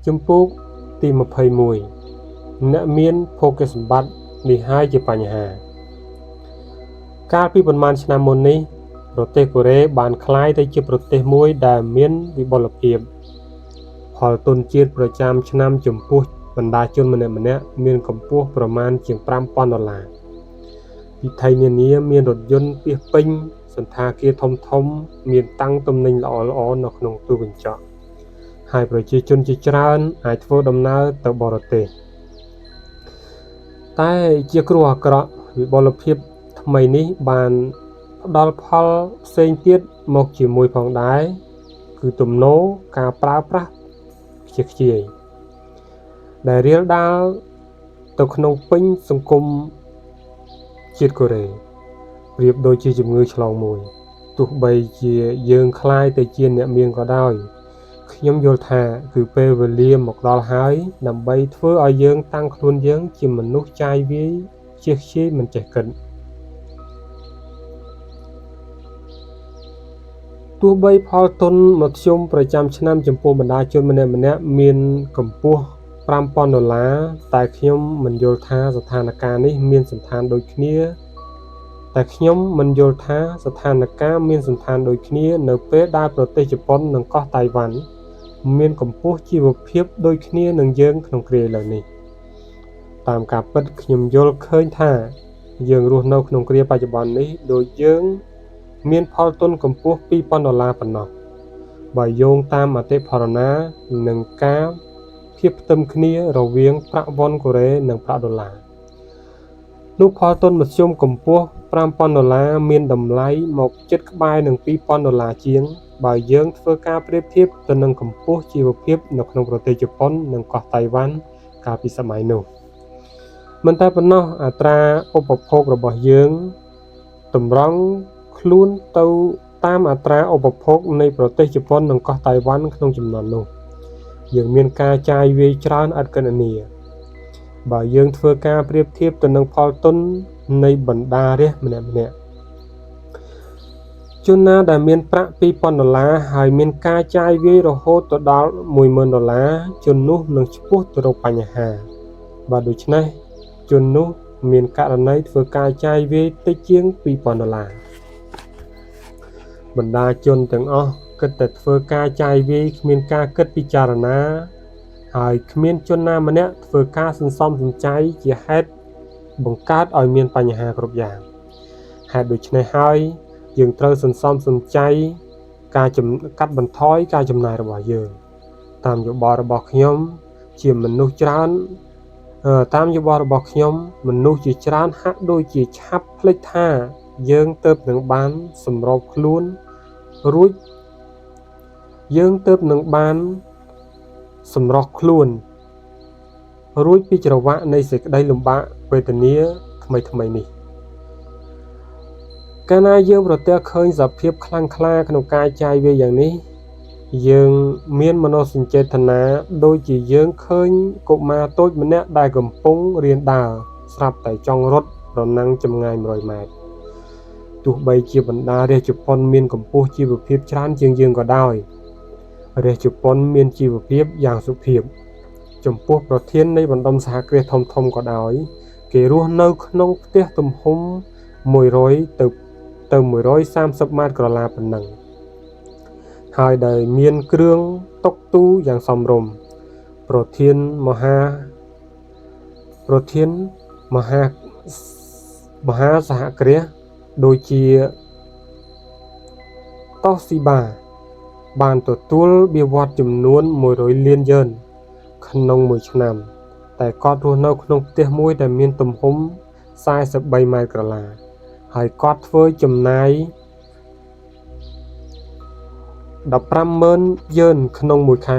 ជំពូកទី21អ្នកមានភោគសម្បត្តិនេះហើយជាបញ្ហាកាលពីប៉ុន្មានឆ្នាំមុននេះប្រទេសកូរ៉េបានក្លាយទៅជាប្រទេសមួយដែលមានវិបុលភាពផលទុនជាតិប្រចាំឆ្នាំចំពោះបណ្ដាជនម្នាក់ៗមានកម្ពស់ប្រមាណជាង$5,000វិថីនានាមានរថយន្តពាសពេញសណ្ឋាគារធំមានតាំងទំនិញល្អៗនៅក្នុងទូកញ្ចក់ហើយប្រជាជនជាច្រើនអាចធ្វើដំណើរទៅបរទេសតែជាគ្រោះអាក្រក់វិបុលភាពថ្មីនេះបានផ្ដល់ផលផ្សេងទៀតមកជាមួយផងដែរគឺទំនោរការប្រើប្រាស់ខ្ជិះដែលរាលដាលទៅក្នុងពេញសង្គមជាតិកូរ៉េប្រៀបដូចជាជំងឺឆ្លងមួយទោះបីជាយើងคล้ายទៅជាអ្នកមានក៏ដោយខ្ញុំយល់ថាគឺពេលវេលាមកដល់ហើយដើម្បីធ្វើឲ្យយើងតាំងខ្លួនយើងជាមនុស្សចាយវាយខ្ជិះមិនចេះគិតទោះបីផលទុនមធ្យមប្រចាំឆ្នាំចំពោះបណ្ដាជនម្នាក់ៗមានកម្ពស់$5,000តែខ្ញុំមិនយល់ថាស្ថានភាពនេះមានសន្តានដូចគ្នានៅពេលដែលប្រទេសជប៉ុននិងកោះតៃវ៉ាន់មានកម្ពស់ជីវភាពដូចគ្នានឹងយើងក្នុងគ្រាឥឡូវនេះតាមការពិតខ្ញុំយល់ឃើញថាយើងរស់នៅក្នុងគ្រាបច្ចុប្បន្ននេះដូចយើងមានផលទុនកម្ពស់$2,000ប៉ុណ្ណោះបើយោងតាមអតិផរណានិងការធៀបផ្ទឹមគ្នារវាងប្រាក់វ៉ុនកូរ៉េនិងប្រាក់ដុល្លារនោះផលទុនមធ្យមកម្ពស់$5,000មានតម្លៃមកជិតក្បែរនឹង$2,000ជាងបើយើងធ្វើការប្រៀបធៀបទៅនឹងកម្ពស់ជីវភាពនៅក្នុងប្រទេសជប៉ុននិងកោះតៃវ៉ាន់កាលពីសម័យនោះមិនតែប៉ុណ្ណោះអត្រាឧបភោគរបស់យើងតម្រង់ខ្លួនទៅតាមអត្រាឧបភោគនៃប្រទេសជប៉ុននិងកោះតៃវ៉ាន់ក្នុងចំនួននោះយើងមានការចាយវាយច្រើនឥតគណនាបើយើងធ្វើការប្រៀបធៀបទៅនឹងផលទុននៃបណ្ដារាស្ត្រម្នាក់ជនណាដែលមានប្រាក់$2,000ហើយមានការចាយវាយរហូតទៅដល់$10,000ជននោះនឹងឆ្ពោះទៅរកបញ្ហាបើដូច្នេះជននោះមានករណីធ្វើការចាយវាយតិចជាង$2,000បណ្ដាជនទាំងអស់គិតតែធ្វើការចាយវាយគ្មានការគិតពិចារណាហើយគ្មានជនណាម្នាក់ធ្វើការសន្សំសំចៃជាហេតុបង្កើតឲ្យមានបញ្ហាគ្រប់យ៉ាងហេតុដូច្នេះហើយយើងត្រូវសន្សំសំចៃការកាត់បន្ថយការចំណាយរបស់យើងតាមយោបល់របស់ខ្ញុំមនុស្សជាច្រើនហាក់ដូចជាឆាប់ភ្លេចថាយើងទើបនឹងបានសម្របខ្លួនរួចពីច្រវាក់នៃសេចក្តីលំបាកវេទនាថ្មីនេះកាលណាយើងប្រទះឃើញសភាពខ្លាំងក្លាក្នុងការចាយវាយយ៉ាងនេះយើងមានមនោសញ្ចេតនាដូចជាយើងឃើញកុមារតូចម្នាក់ដែលកំពុងរៀនដើរស្រាប់តែចង់រត់ប្រណាំងចម្ងាយ100ម៉ែត្រទោះបីជាបណ្ដារាស្ត្រជប៉ុនមានកម្ពស់ជីវភាពច្រើនជាងយើងក៏ដោយរាស្ត្រជប៉ុនមានជីវភាពយ៉ាងសុភាពចំពោះប្រធាននៃបណ្ដុំសហគ្រាសធំក៏ដោយគេរស់នៅក្នុងផ្ទះទំហំ100ទៅ130ម៉ែត្រក្រឡាប៉ុណ្ណឹងហើយដែលមានគ្រឿងតុកទូយ៉ាងសមរម្យប្រធានមហាសហគ្រាសដូចជាតូស៊ីបាបានទទួលបៀវត្សចំនួន100លានយ៉ឺនក្នុងមួយឆ្នាំតែគាត់រស់នៅក្នុងផ្ទះមួយដែលមានទំហំ43ម៉ែត្រក្រឡាហើយគាត់ធ្វើចំណាយ$150,000ក្នុងមួយខែ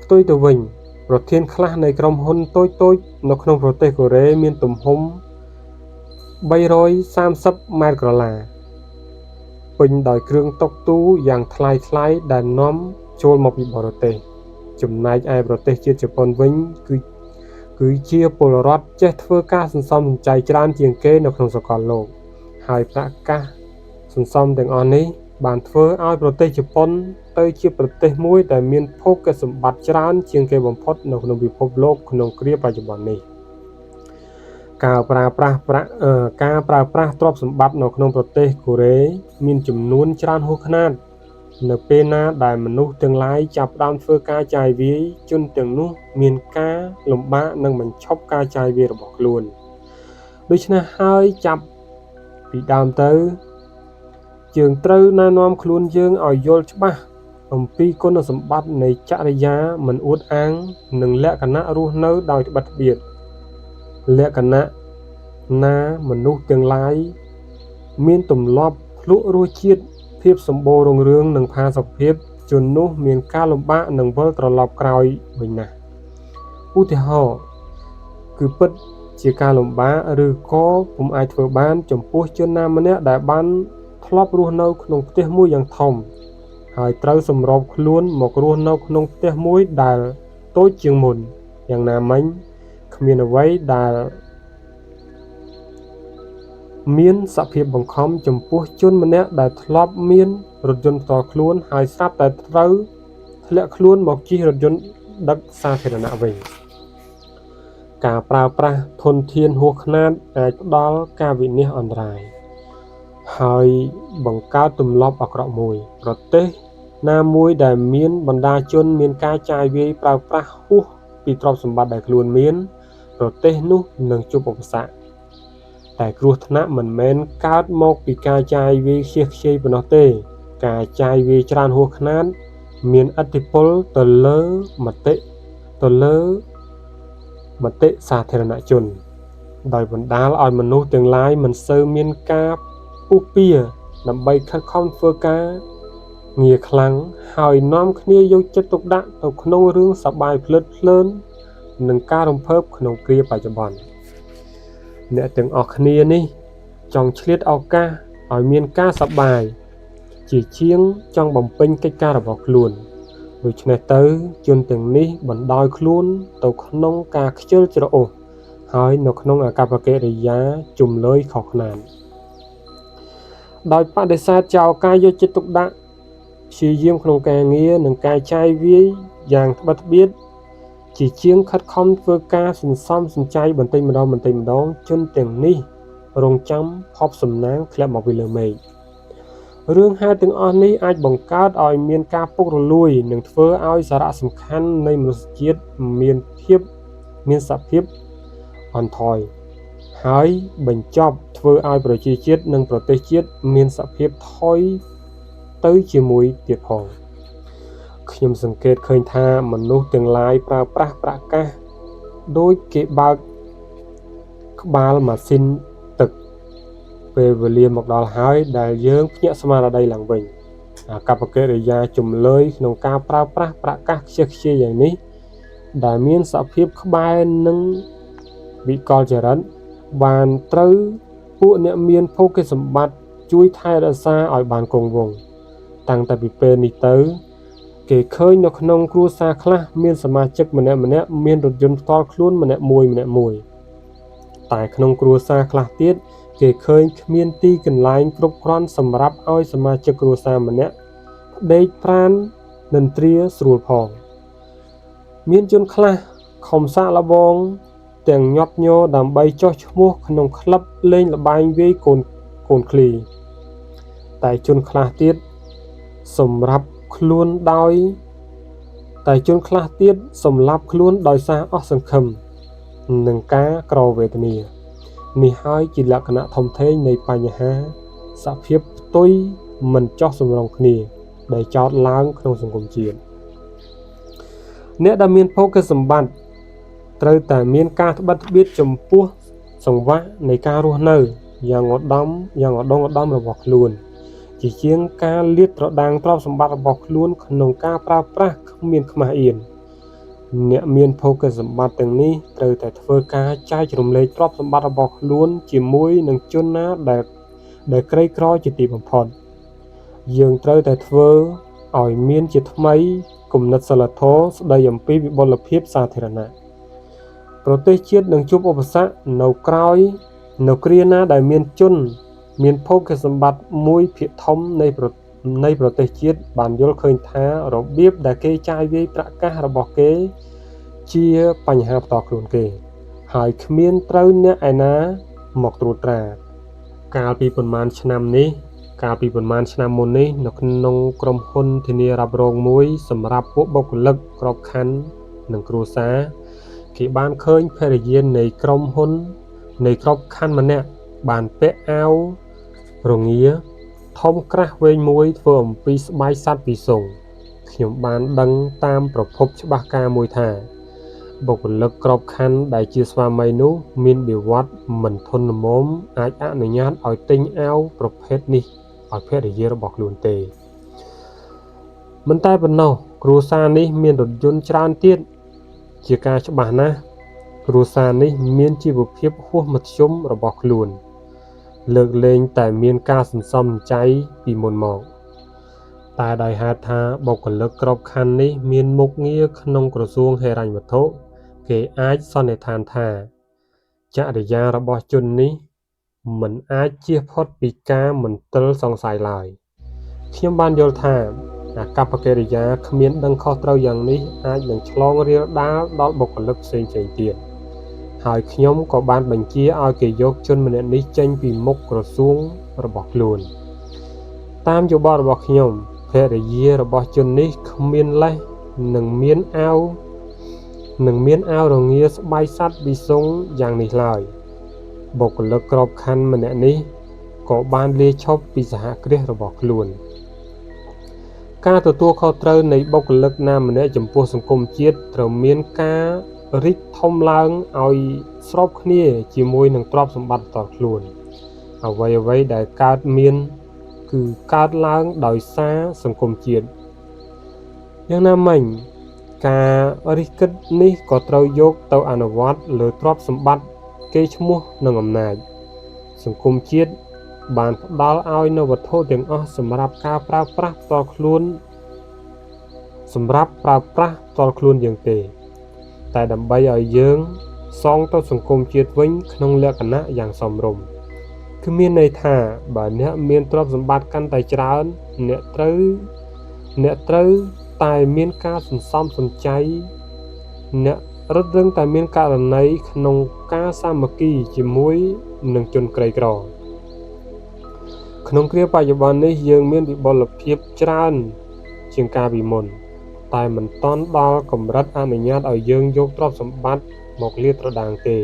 ផ្ទុយទៅវិញប្រធានខ្លះនៃក្រុមហ៊ុនតូចនៅក្នុងប្រទេសកូរ៉េមានទំហំ330ម៉ែត្រក្រឡាពេញដោយគ្រឿងតុកទូយ៉ាងថ្លៃដែលនាំចូលមកពីបរទេសចំណែកឯប្រទេសជាតិជប៉ុនវិញគឺជាពលរដ្ឋចេះធ្វើការសន្សំសំចៃច្រើនជាងគេនៅក្នុងសកលលោកហើយប្រាក់កាសសន្សំទាំងអស់នេះ បានធ្វើឲ្យប្រទេសជប៉ុនទៅជាប្រទេសមួយដែលមានភោគសម្បត្តិច្រើនជាងគេបំផុតនៅក្នុងពិភពលោកក្នុងគ្រាបច្ចុប្បន្ននេះការប្រើប្រាស់ទ្រព្យសម្បត្តិនៅក្នុងប្រទេសកូរ៉េមានចំនួនច្រើនហួសខ្នាតនៅពេលណាដែលមនុស្សទាំងឡាយចាប់ផ្ដើមធ្វើការចាយវាយជនទាំងនោះមានការលំបាកនឹងបញ្ឈប់ការចាយវាយរបស់ខ្លួនដូច្នេះហើយចាប់ពីដើមទៅយើងត្រូវណែនាំខ្លួនយើងឲ្យយល់ច្បាស់អំពីគុណសម្បត្តិនៃចរិយាមិនអួតអាងនិងលក្ខណៈរស់នៅដោយត្បិតត្បៀតលក្ខណៈណាមនុស្សទាំងឡាយមានទម្លាប់ភ្លក់រសជាតិភាពសម្បូររុងរឿងនិងផាសុកភាពជននោះមានការលំបាកនឹងវិលត្រឡប់ក្រោយវិញណាស់ឧទាហរណ៍គឺពិតជាការលំបាកឬក៏ពុំអាចធ្វើបានចំពោះជនណាម្នាក់ដែលបានធ្លាប់រស់នៅក្នុងផ្ទះមួយយ៉ាងធំហើយត្រូវសម្របខ្លួនមករស់នៅក្នុងផ្ទះមួយដែលតូចជាងមុនយ៉ាងណាមិញគ្មានអ្វីដែលមានសភាពបង្ខំចំពោះជនម្នាក់ដែលធ្លាប់មានរថយន្តផ្ទាល់ខ្លួនហើយស្រាប់តែត្រូវធ្លាក់ខ្លួនមកជិះរថយន្តដឹកសាធារណៈវិញការប្រើប្រាស់ធនធានហួសខ្នាតអាចផ្ដល់ការវិនាសអន្តរាយហើយបង្កើតទម្លាប់អាក្រក់មួយប្រទេសណាមួយដែលមានបណ្ដាជនមានការចាយវាយប្រើប្រាស់ហួសពីទ្រព្យសម្បត្តិដែលខ្លួនមានប្រទេសនោះនឹងជួបឧបសគ្គតែគ្រោះថ្នាក់មិនមែនកើតមកពីការចាយវាយខ្ជិះខ្ជាយប៉ុណ្ណោះទេការចាយវាយច្រើនហួសខ្នាតមានឥទ្ធិពលទៅលើមតិសាធារណជនដោយបណ្ដាលឲ្យមនុស្សទាំងឡាយមិនសូវមានការពុះពៀដើម្បីខិតខំធ្វើការងារខ្លាំងហើយនាំគ្នាយកចិត្តទុកដាក់ទៅក្នុងរឿងសប្បាយភ្លើតភ្លើននិងការរំភើបក្នុងគ្រាបច្ចុប្បន្នអ្នកទាំងអស់គ្នានេះចង់ឆ្លៀតឱកាសឲ្យមានការសប្បាយជាជាងចង់បំពេញកិច្ចការរបស់ខ្លួនដូច្នេះទៅជនទាំងនេះបណ្ដោយខ្លួនទៅក្នុងការខ្ជិលច្រអូសហើយនៅក្នុងអាកប្បកិរិយាជំលើយខុសខ្នាតដោយបដិសេធចោលការយកចិត្តទុកដាក់ព្យាយាមក្នុងការងារនិងការចាយវាយយ៉ាងត្បិតត្បៀតជាជាងខិតខំធ្វើការសន្សំសំចៃបន្តិចម្ដងជនទាំងនេះរងចាំភ័ព្វសំណាងធ្លាក់មកពីលើមេឃរឿងហេតុទាំងអស់នេះអាចបង្កើតឲ្យមានការពុករលួយនិងធ្វើឲ្យសារៈសំខាន់នៃមនុស្សជាតិមានសភាពអន់ថយហើយបញ្ចប់ធ្វើឲ្យប្រជាជាតិនិងប្រទេសជាតិមានសភាពថយទៅជាមួយទៀតផងខ្ញុំសង្កេតឃើញថាមនុស្សទាំងឡាយប្រើប្រាស់ប្រកាសដោយគេបើកក្បាលម៉ាស៊ីនទឹកពេលវេលាមកដល់ហើយដែលយើងភ្ញាក់ស្មារតីឡើងវិញអាកប្បកិរិយាជំលើយក្នុងការប្រើប្រាស់ប្រកាសខ្ជិះខ្ជាយយ៉ាងនេះដែលមានសភាពក្បែរនឹងវិកលចរិតបានត្រូវពួកអ្នកមានភោគសម្បត្តិជួយថែរក្សាឲ្យបានគង់វង្សតាំងតែពីពេលនេះទៅគេឃើញនៅក្នុងគ្រួសារខ្លះមានសមាជិកម្នាក់មានរថយន្តផ្ទាល់ខ្លួនម្នាក់មួយតែក្នុងគ្រួសារខ្លះទៀតគេឃើញគ្មានទីកន្លែងគ្រប់គ្រាន់សម្រាប់ឲ្យសមាជិកគ្រួសារម្នាក់ដេកប្រាណនិន្ទ្រាស្រួលផងមានជនខ្លះខំសាកល្បងទាំងញាប់ញ័រដើម្បីចុះឈ្មោះក្នុងក្លឹបលេងល្បែងវាយកូនឃ្លីតែជនខ្លះទៀតសម្លាប់ខ្លួនដោយសារអស់សង្ឃឹមនឹងការក្រវេទនានេះហើយជាលក្ខណៈធំធេងនៃបញ្ហាសភាពផ្ទុយមិនចោះសម្រុងគ្នាដែលចោទឡើងក្នុងសង្គមជាតិអ្នកដែលមានភោគសម្បត្តិត្រូវតែមានការត្បិតត្បៀតចំពោះសង្វាក់នៃការរស់នៅយ៉ាងឧត្តមរបស់ខ្លួនជាជាងការលាតត្រដាងទ្រព្យសម្បត្តិរបស់ខ្លួនក្នុងការប្រើប្រាស់គ្មានខ្មាស់អៀនអ្នកមានភោគសម្បត្តិទាំងនេះត្រូវតែធ្វើការចែករំលែកទ្រព្យសម្បត្តិរបស់ខ្លួនជាមួយនឹងជនណាដែលក្រីក្រជាទីបំផុតយើងត្រូវតែធ្វើឲ្យមានជាថ្មីគំនិតសីលធម៌ស្ដីអំពីវិបុលភាពសាធារណៈប្រទេសជាតិនឹងជួបឧបសគ្គនៅគ្រាណាដែលមានជនមានភោគសម្បត្តិមួយភាគធំនៃ នៃប្រទេសជាតិបានយល់ឃើញថារបៀបដែលគេចាយវាយប្រាក់កាសរបស់គេជាបញ្ហាផ្ទាល់ខ្លួនគេហើយគ្មានត្រូវអ្នកឯណាមកត្រួតត្រាកាលពីប្រមាណឆ្នាំមុននេះនៅក្នុងក្រុមហ៊ុនធានារ៉ាប់រងមួយសម្រាប់ពួកបុគ្គលិកក្របខ័ណ្ឌនិងគ្រួសារគេបានឃើញភរិយានៃក្រុមហ៊ុននៃក្របខ័ណ្ឌម្នាក់បានពាក់អាវរងាធំក្រាស់វែងមួយធ្វើអំពីស្បែកសត្វពីសុងខ្ញុំបានដឹងតាមប្រភពច្បាស់ការមួយថាបុគ្គលិកក្របខ័ណ្ឌដែលជាស្វាមីនោះមានបៀវត្សមិនធន់ល្មមអាចអនុញ្ញាតឲ្យទិញអាវប្រភេទនេះឲ្យភរិយារបស់ខ្លួនទេមិនតែប៉ុណ្ណោះគ្រួសារនេះមានរថយន្តច្រើនទៀតជាការច្បាស់ណាស់គ្រួសារនេះមានជីវភាពហួសមធ្យមរបស់ខ្លួនលើកលែងតែមានការសន្សំសំចៃពីមុនមកតែដោយហេតុថាបុគ្គលិកក្របខ័ណ្ឌនេះមានមុខងារក្នុងក្រសួងហិរញ្ញវត្ថុគេអាចសន្និដ្ឋានថាចរិយារបស់ជននេះមិនអាចជៀសផុតពីការមន្ទិលសង្ស័យឡើយខ្ញុំបានយល់ថាអាកប្បកិរិយាគ្មានដឹងខុសត្រូវយ៉ាងនេះអាចនឹងឆ្លងរាលដាលដល់បុគ្គលិកផ្សេងៗទៀតហើយខ្ញុំក៏បានបញ្ជាឲ្យគេយកជនម្នាក់នេះចេញពីមុខក្រសួងរបស់ខ្លួនតាមយោបល់របស់ខ្ញុំភរិយារបស់ជននេះគ្មានលេសនឹងមានអាវរងាស្បែកសត្វប៊ីសុងយ៉ាងនេះឡើយបុគ្គលិកក្របខ័ណ្ឌម្នាក់នេះក៏បានលាឈប់ពីសហគ្រាសរបស់ខ្លួនការទទួលខុសត្រូវនៃបុគ្គលិកណាម្នាក់ចំពោះសង្គមជាតិត្រូវមានការរីកធំឡើងឲ្យស្របគ្នាជាមួយនឹងទ្រព្យសម្បត្តិផ្ទាល់ខ្លួនអ្វីដែលកើតមានគឺកើតឡើងដោយសារសង្គមជាតិយ៉ាងណាមិញការរិះគិតនេះក៏ត្រូវយកទៅអនុវត្តលើទ្រព្យសម្បត្តិកេរ្តិ៍ឈ្មោះនិងអំណាចសង្គមជាតិបានផ្ដល់ឲ្យនូវវត្ថុទាំងអស់សម្រាប់ប្រើប្រាស់ផ្ទាល់ខ្លួនយើងទេតែដើម្បីឲ្យយើងសងទៅសង្គមជាតិវិញក្នុងលក្ខណៈយ៉ាងសមរម្យគឺមានន័យថាបើអ្នកមានទ្រព្យសម្បត្តិកាន់តែច្រើនអ្នកត្រូវតែមានការសន្សំសំចៃអ្នករឹតរឹងតែមានករណីក្នុងការសាមគ្គីជាមួយនឹងជនក្រីក្រក្នុងគ្រាបច្ចុប្បន្ននេះយើងមានវិបុលភាពច្រើនជាងកាលពីមុនតែមិនទាន់ដល់កម្រិតអនុញ្ញាតឲ្យយើងយកទ្រព្យសម្បត្តិមកលាតត្រដាងទេ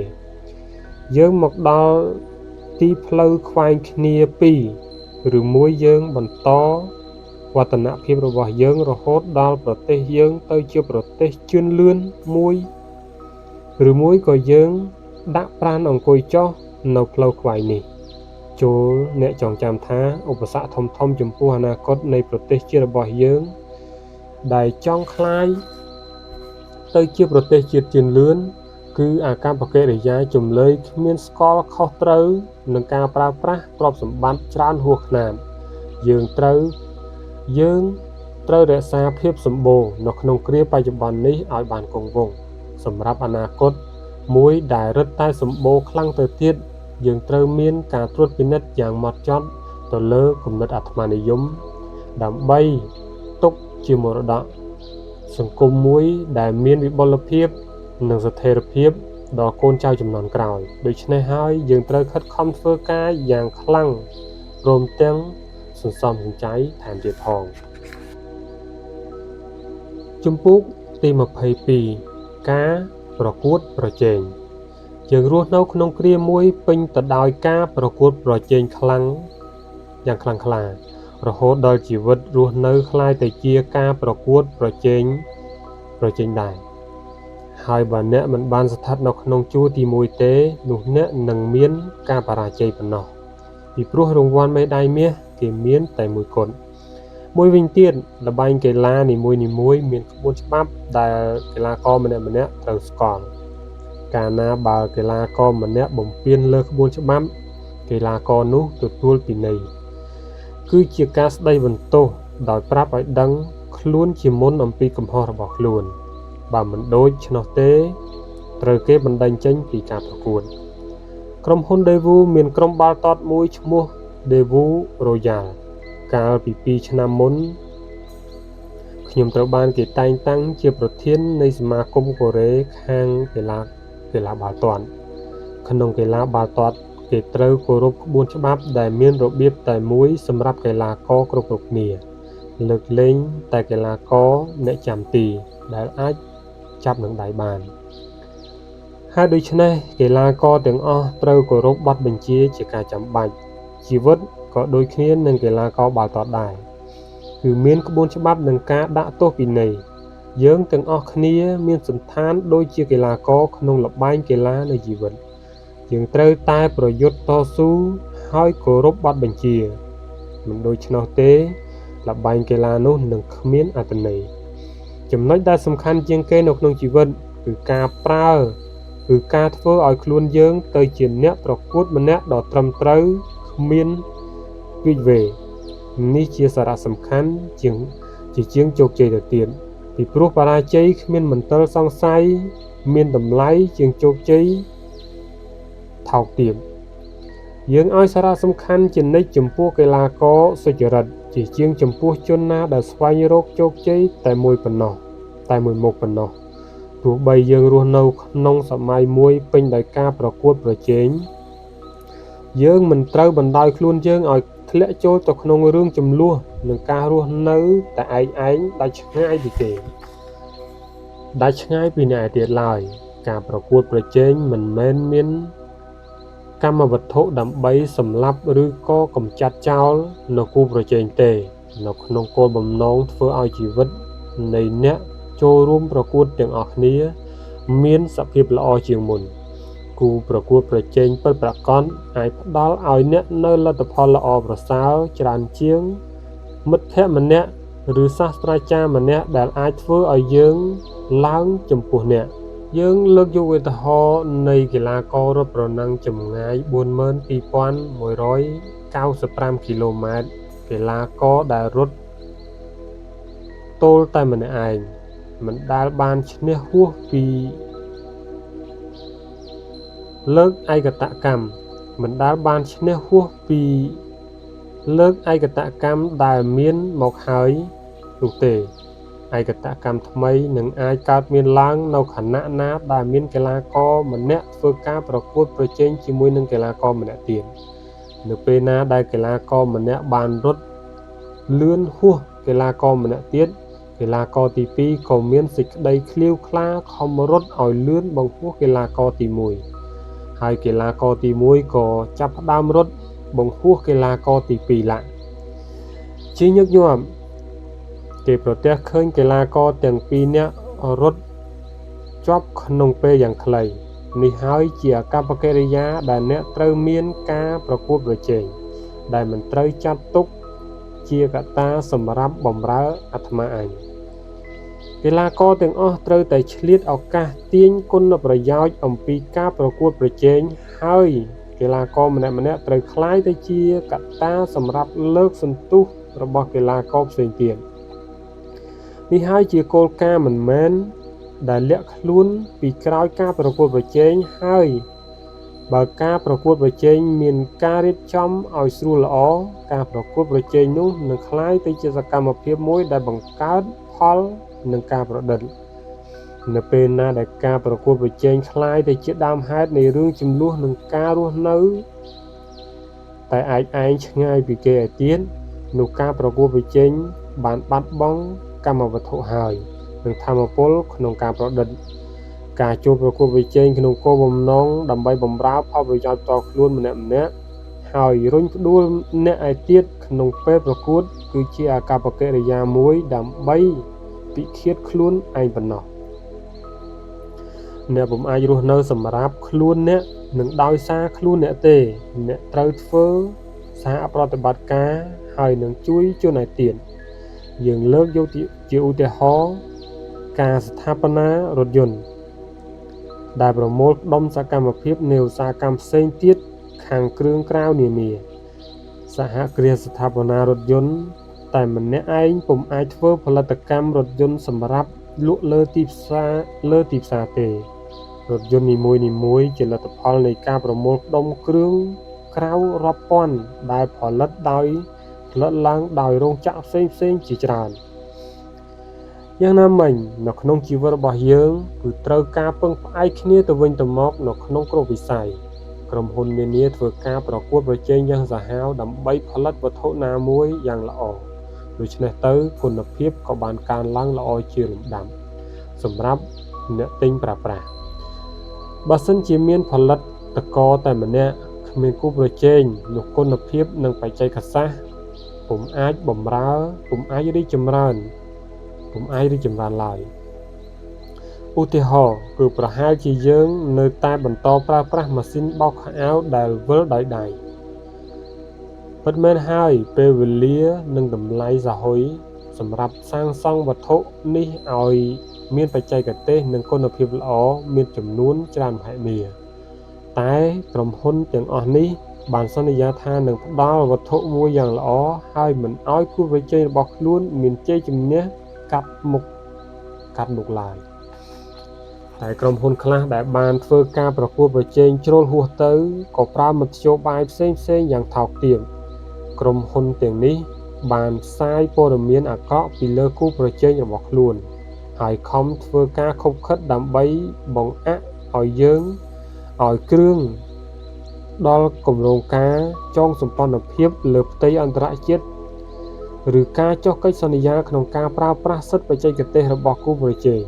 យើងមកដល់ទីផ្លូវខ្វែងគ្នាពីរឬមួយយើងបន្តវឌ្ឍនភាពរបស់យើងរហូតដល់ប្រទេសយើងទៅជាប្រទេសជឿនលឿនមួយឬមួយក៏យើងដាក់ប្រាណអង្គុយចុះនៅផ្លូវខ្វែងនេះចូលអ្នកចងចាំថាឧបសគ្គធំចំពោះអនាគតនៃប្រទេសជាតិរបស់យើងដែលចង់ក្លាយទៅជាប្រទេសជាតិជឿនលឿនគឺអាកប្បកិរិយាជំលើយគ្មានស្គាល់ខុសត្រូវនឹងការប្រើប្រាស់ទ្រព្យសម្បត្តិច្រើនហួសខ្នាតយើងត្រូវរក្សាភាពសម្បូរនៅក្នុងគ្រាបច្ចុប្បន្ននេះឲ្យបានគង់វង្សសម្រាប់អនាគតមួយដែលរឹតតែសម្បូរខ្លាំងទៅទៀតយើងត្រូវមានការត្រួតពិនិត្យយ៉ាងហ្មត់ចត់ទៅលើគំនិតអាត្មានិយមដើម្បីទុកជាមរតកសង្គមមួយដែលមានវិបុលភាពនិងស្ថិរភាពដល់កូនចៅជំនាន់ក្រោយដូច្នេះហើយយើងត្រូវខិតខំធ្វើការយ៉ាងខ្លាំងព្រមទាំងសន្សំសំចៃថែមទៀតផងជំពូកទី22ការប្រកួតប្រជែងយើងរស់នៅក្នុងគ្រាមួយពេញទៅដោយការប្រកួតប្រជែងខ្លាំងក្លារហូតដល់ជីវិតរស់នៅคล้ายទៅជាការប្រកួតប្រជែងដែរហើយបើអ្នកមិនបានស្ថិតនៅក្នុងជួរទី1ទេនោះអ្នកនឹងមានការបរាជ័យប៉ុណ្ណោះពីព្រោះរង្វាន់មេដាយមាសគេមានតែមួយគត់មួយវិញទៀតល្បែងកីឡានីមួយមានក្បួនច្បាប់ដែលកីឡាករម្នាក់ត្រូវស្គាល់កាលណាបើកីឡាករម្នាក់បំពានលើក្បួនច្បាប់កីឡាករនោះទទួលពិន័យគឺជាការស្ដីបន្ទោសដោយប្រាប់ឲ្យដឹងខ្លួនជាមុនអំពីកំហុសរបស់ខ្លួនបើមិនដូច្នោះទេត្រូវគេបណ្តេញចេញពីការប្រកួតក្រុមហ៊ុន Daewoo មានក្រុមបាល់ទាត់មួយឈ្មោះ Daewoo Royal កាលពី2ឆ្នាំមុនខ្ញុំត្រូវបានគេតែងតាំងជាប្រធាននៃសមាគមកូរ៉េខាងកីឡាបាល់ទាត់ក្នុងកីឡាបាល់ទាត់គេត្រូវគោរពក្បួនច្បាប់ដែលមានរបៀបតែមួយសម្រាប់កីឡាករគ្រប់ៗគ្នាលើកលែងតែកីឡាករអ្នកចាំទីដែលអាចចាប់នឹងដៃបានហើយដូច្នេះកីឡាករទាំងអស់ត្រូវគោរពបទបញ្ជាជាការចាំបាច់ជីវិតក៏ដូចគ្នានឹងកីឡាករបាល់ទាត់ដែរគឺមានក្បួនច្បាប់និងការដាក់ទោសពិន័យយើងទាំងអស់គ្នាមានសន្តានដូចជាកីឡាករក្នុងល្បែងកីឡានៃជីវិតយើងត្រូវតែប្រយុទ្ធតស៊ូហើយគោរពបទបញ្ជាមិនដូច្នោះទេល្បែងកីឡានោះនឹងគ្មានអត្ថន័យចំណុចដែលសំខាន់ជាងគេនៅក្នុងជីវិតគឺការធ្វើឲ្យខ្លួនយើងទៅជាអ្នកប្រកួតម្នាក់ដ៏ត្រឹមត្រូវគ្មានវិវេនេះជាសារៈសំខាន់ជាងជោគជ័យទៅទៀតពីព្រោះបរាជ័យគ្មានមន្ទិលសង្ស័យមានតម្លៃជាងជោគជ័យថោកទាបយើងឲ្យសារៈសំខាន់ជានិច្ចចំពោះកីឡាករសុចរិតជាជាងចំពោះជនណាដែលស្វែងរកជោគជ័យតែមួយមុខប៉ុណ្ណោះទោះបីយើងរស់នៅក្នុងសម័យមួយពេញដោយការប្រកួតប្រជែងយើងមិនត្រូវបណ្ដោយខ្លួនយើងឲ្យធ្លាក់ចូលទៅក្នុងរឿងជម្លោះនិងការរស់នៅតែឯងដាច់ឆ្ងាយពីគេដាច់ឆ្ងាយពីអ្នកឯទៀតឡើយការប្រកួតប្រជែងមិនមែនមានកម្មវត្ថុដើម្បីសម្លាប់ឬក៏កម្ចាត់ចោលនៅគូប្រជែងទេនៅក្នុងគោលបំណងធ្វើឲ្យជីវិតនៃអ្នកចូលរួមប្រកួតទាំងអស់គ្នាមានសភាពល្អជាងមុនគូប្រកួតប្រជែងពិតប្រាកដអាចផ្ដល់ឲ្យអ្នកនៅលទ្ធផលល្អប្រសើរច្រើនជាងមិត្តភក្តិម្នាក់ឬសាស្ត្រាចារ្យម្នាក់ដែលអាចធ្វើឲ្យយើងឡើងចំពោះអ្នកយើងលើកយកឧទាហរណ៍នៃកីឡាកររត់ប្រណាំងចម្ងាយ 42,195 គីឡូម៉ែត្រកីឡាករដែលរត់ទល់តែម្នាក់ឯងមិនដែលបានឈ្នះហួសពីលើកឯកតកម្មដែលមានមកហើយនោះទេឯកតកម្មថ្មីនឹងអាចកើតមានឡើងនៅខណៈណាដែលមានកីឡាករម្នាក់ធ្វើការប្រកួតប្រជែងជាមួយនឹងកីឡាករម្នាក់ទៀតនៅពេលណាដែលកីឡាករម្នាក់បានរត់លឿនហួសកីឡាករម្នាក់ទៀតកីឡាករទី2ក៏មានសេចក្តីឃ្លាវខ្លាខំរត់ឲ្យលឿនបង្ហួសកីឡាករទី1ហើយកីឡាករទី1ក៏ចាប់ផ្ដើមរត់បង្ហួសកីឡាករទី2ឡាជាញឹកញាប់គេប្រទះឃើញកីឡាករទាំងពីរនាក់រត់ជាប់ក្នុងពេលយ៉ាងខ្លីនេះហើយជាអាកប្បកិរិយាដែលអ្នកត្រូវមានការប្រកួតប្រជែងដែលមិនត្រូវចាត់ទុកជាកត្តាសម្រាប់បម្រើអាត្មាអញកីឡាករទាំងអស់ត្រូវតែឆ្លៀតឱកាសទាញគុណប្រយោជន៍អំពីការប្រកួតប្រជែងហើយកីឡាករម្នាក់ត្រូវក្លាយទៅជាកត្តាសម្រាប់លើកសន្ទុះរបស់កីឡាករផ្សេងទៀតនេះហើយជាគោលការណ៍មិនមែនដែលលាក់ខ្លួនពីក្រោយការប្រកួតប្រជែងហើយបើការប្រកួតប្រជែងមានការរៀបចំឲ្យស្រួលល្អការប្រកួតប្រជែងនោះនឹងក្លាយទៅជាសកម្មភាពមួយដែលបង្កើតផលនិងការប្រឌិតនៅពេលណាដែលការប្រកួតប្រជែងក្លាយទៅជាដើមហេតុនៃរឿងជម្លោះនិងការរស់នៅតែឯងឆ្ងាយពីគេឲ្យទៀតនោះការប្រកួតប្រជែងបានបាត់បង់កម្មវត្ថុហើយនិងធម៌ពលក្នុងការប្រឌិតការចូលប្រកួតប្រជែងក្នុងគោលបំណងដើម្បីបម្រើផលប្រយោជន៍ផ្ទាល់ខ្លួនម្នាក់ហើយរុញផ្ដួលអ្នកឯទៀតក្នុងពេលប្រកួតគឺជាអាកប្បកិរិយាមួយដើម្បីពិឃាតខ្លួនឯងប៉ុណ្ណោះអ្នកពុំអាចរស់នៅសម្រាប់ខ្លួនអ្នកនឹងដោយសារខ្លួនអ្នកទេអ្នកត្រូវធ្វើសហប្រតិបត្តិការហើយនឹងជួយជនឯទៀតយើងលើកយកជាឧទាហរណ៍ការស្ថាបនារថយន្តដែលប្រមូលផ្ដុំសកម្មភាពនៃឧស្សាហកម្មផ្សេងទៀតខាងគ្រឿងក្រៅនានាសហគ្រាសស្ថាបនារថយន្តតែម្នាក់ឯងពុំអាចធ្វើផលិតកម្មរថយន្តសម្រាប់លក់លើទីផ្សារទេរថយន្តនីមួយៗជាលទ្ធផលនៃការប្រមូលផ្ដុំគ្រឿងក្រៅរាប់ពាន់ដែលផលិតដោយ ផលិតឡើងដោយរោងចក្រផ្សេងៗជាច្រើនយ៉ាងណាមិញនៅក្នុងជីវិតរបស់យើងគឺត្រូវការពឹងផ្អែកគ្នាទៅវិញទៅមកនៅក្នុងគ្រប់វិស័យក្រុមហ៊ុននានាធ្វើការប្រកួតប្រជែងយ៉ាងសាហាវដើម្បីផលិតវត្ថុណាមួយយ៉ាងល្អដូច្នេះទៅគុណភាពក៏បានកើនឡើងល្អជាលំដាប់សម្រាប់អ្នកទិញប្រើប្រាស់បើសិនជាមានផលិតករតែម្នាក់គ្មានគូប្រជែងនោះគុណភាពនិងបច្ចេកសាស្ត្រពុំអាចរីកចម្រើនឡើយឧទាហរណ៍គឺប្រហែលជាយើងនៅតែបន្តប្រើប្រាស់ម៉ាស៊ីនបោកខោអាវដែលវិលដោយដៃពិតមែនហើយពេលវេលានិងតម្លៃសហុយសម្រាប់សាងសង់វត្ថុនេះឲ្យមានបច្ចេកទេសនិងគុណភាពល្អមានចំនួនច្រើនមហិមាតែក្រុមហ៊ុនទាំងអស់នេះបានសន្យាថានឹងផ្ដល់វត្ថុមួយយ៉ាងល្អហើយមិនឲ្យគូប្រជែងរបស់ខ្លួនមានជ័យជំនះកាត់មុខឡើយតែក្រុមហ៊ុនខ្លះដែលបានធ្វើការប្រកួតប្រជែងជ្រុលហួសទៅក៏ប្រើមធ្យោបាយផ្សេងៗយ៉ាងថោកទាបក្រុមហ៊ុនទាំងនេះបានផ្សាយព័ត៌មានអាក្រក់ពីលើគូប្រជែងរបស់ខ្លួនហើយខំធ្វើការខុបខិតដើម្បីបង្អាក់ឲ្យគ្រឿងដល់គម្រោងការចងសម្ព័ន្ធភាពលើផ្ទៃអន្តរជាតិឬការចុះកិច្ចសន្យាក្នុងការប្រើប្រាស់សិទ្ធិបច្ចេកទេសរបស់គូប្រជែង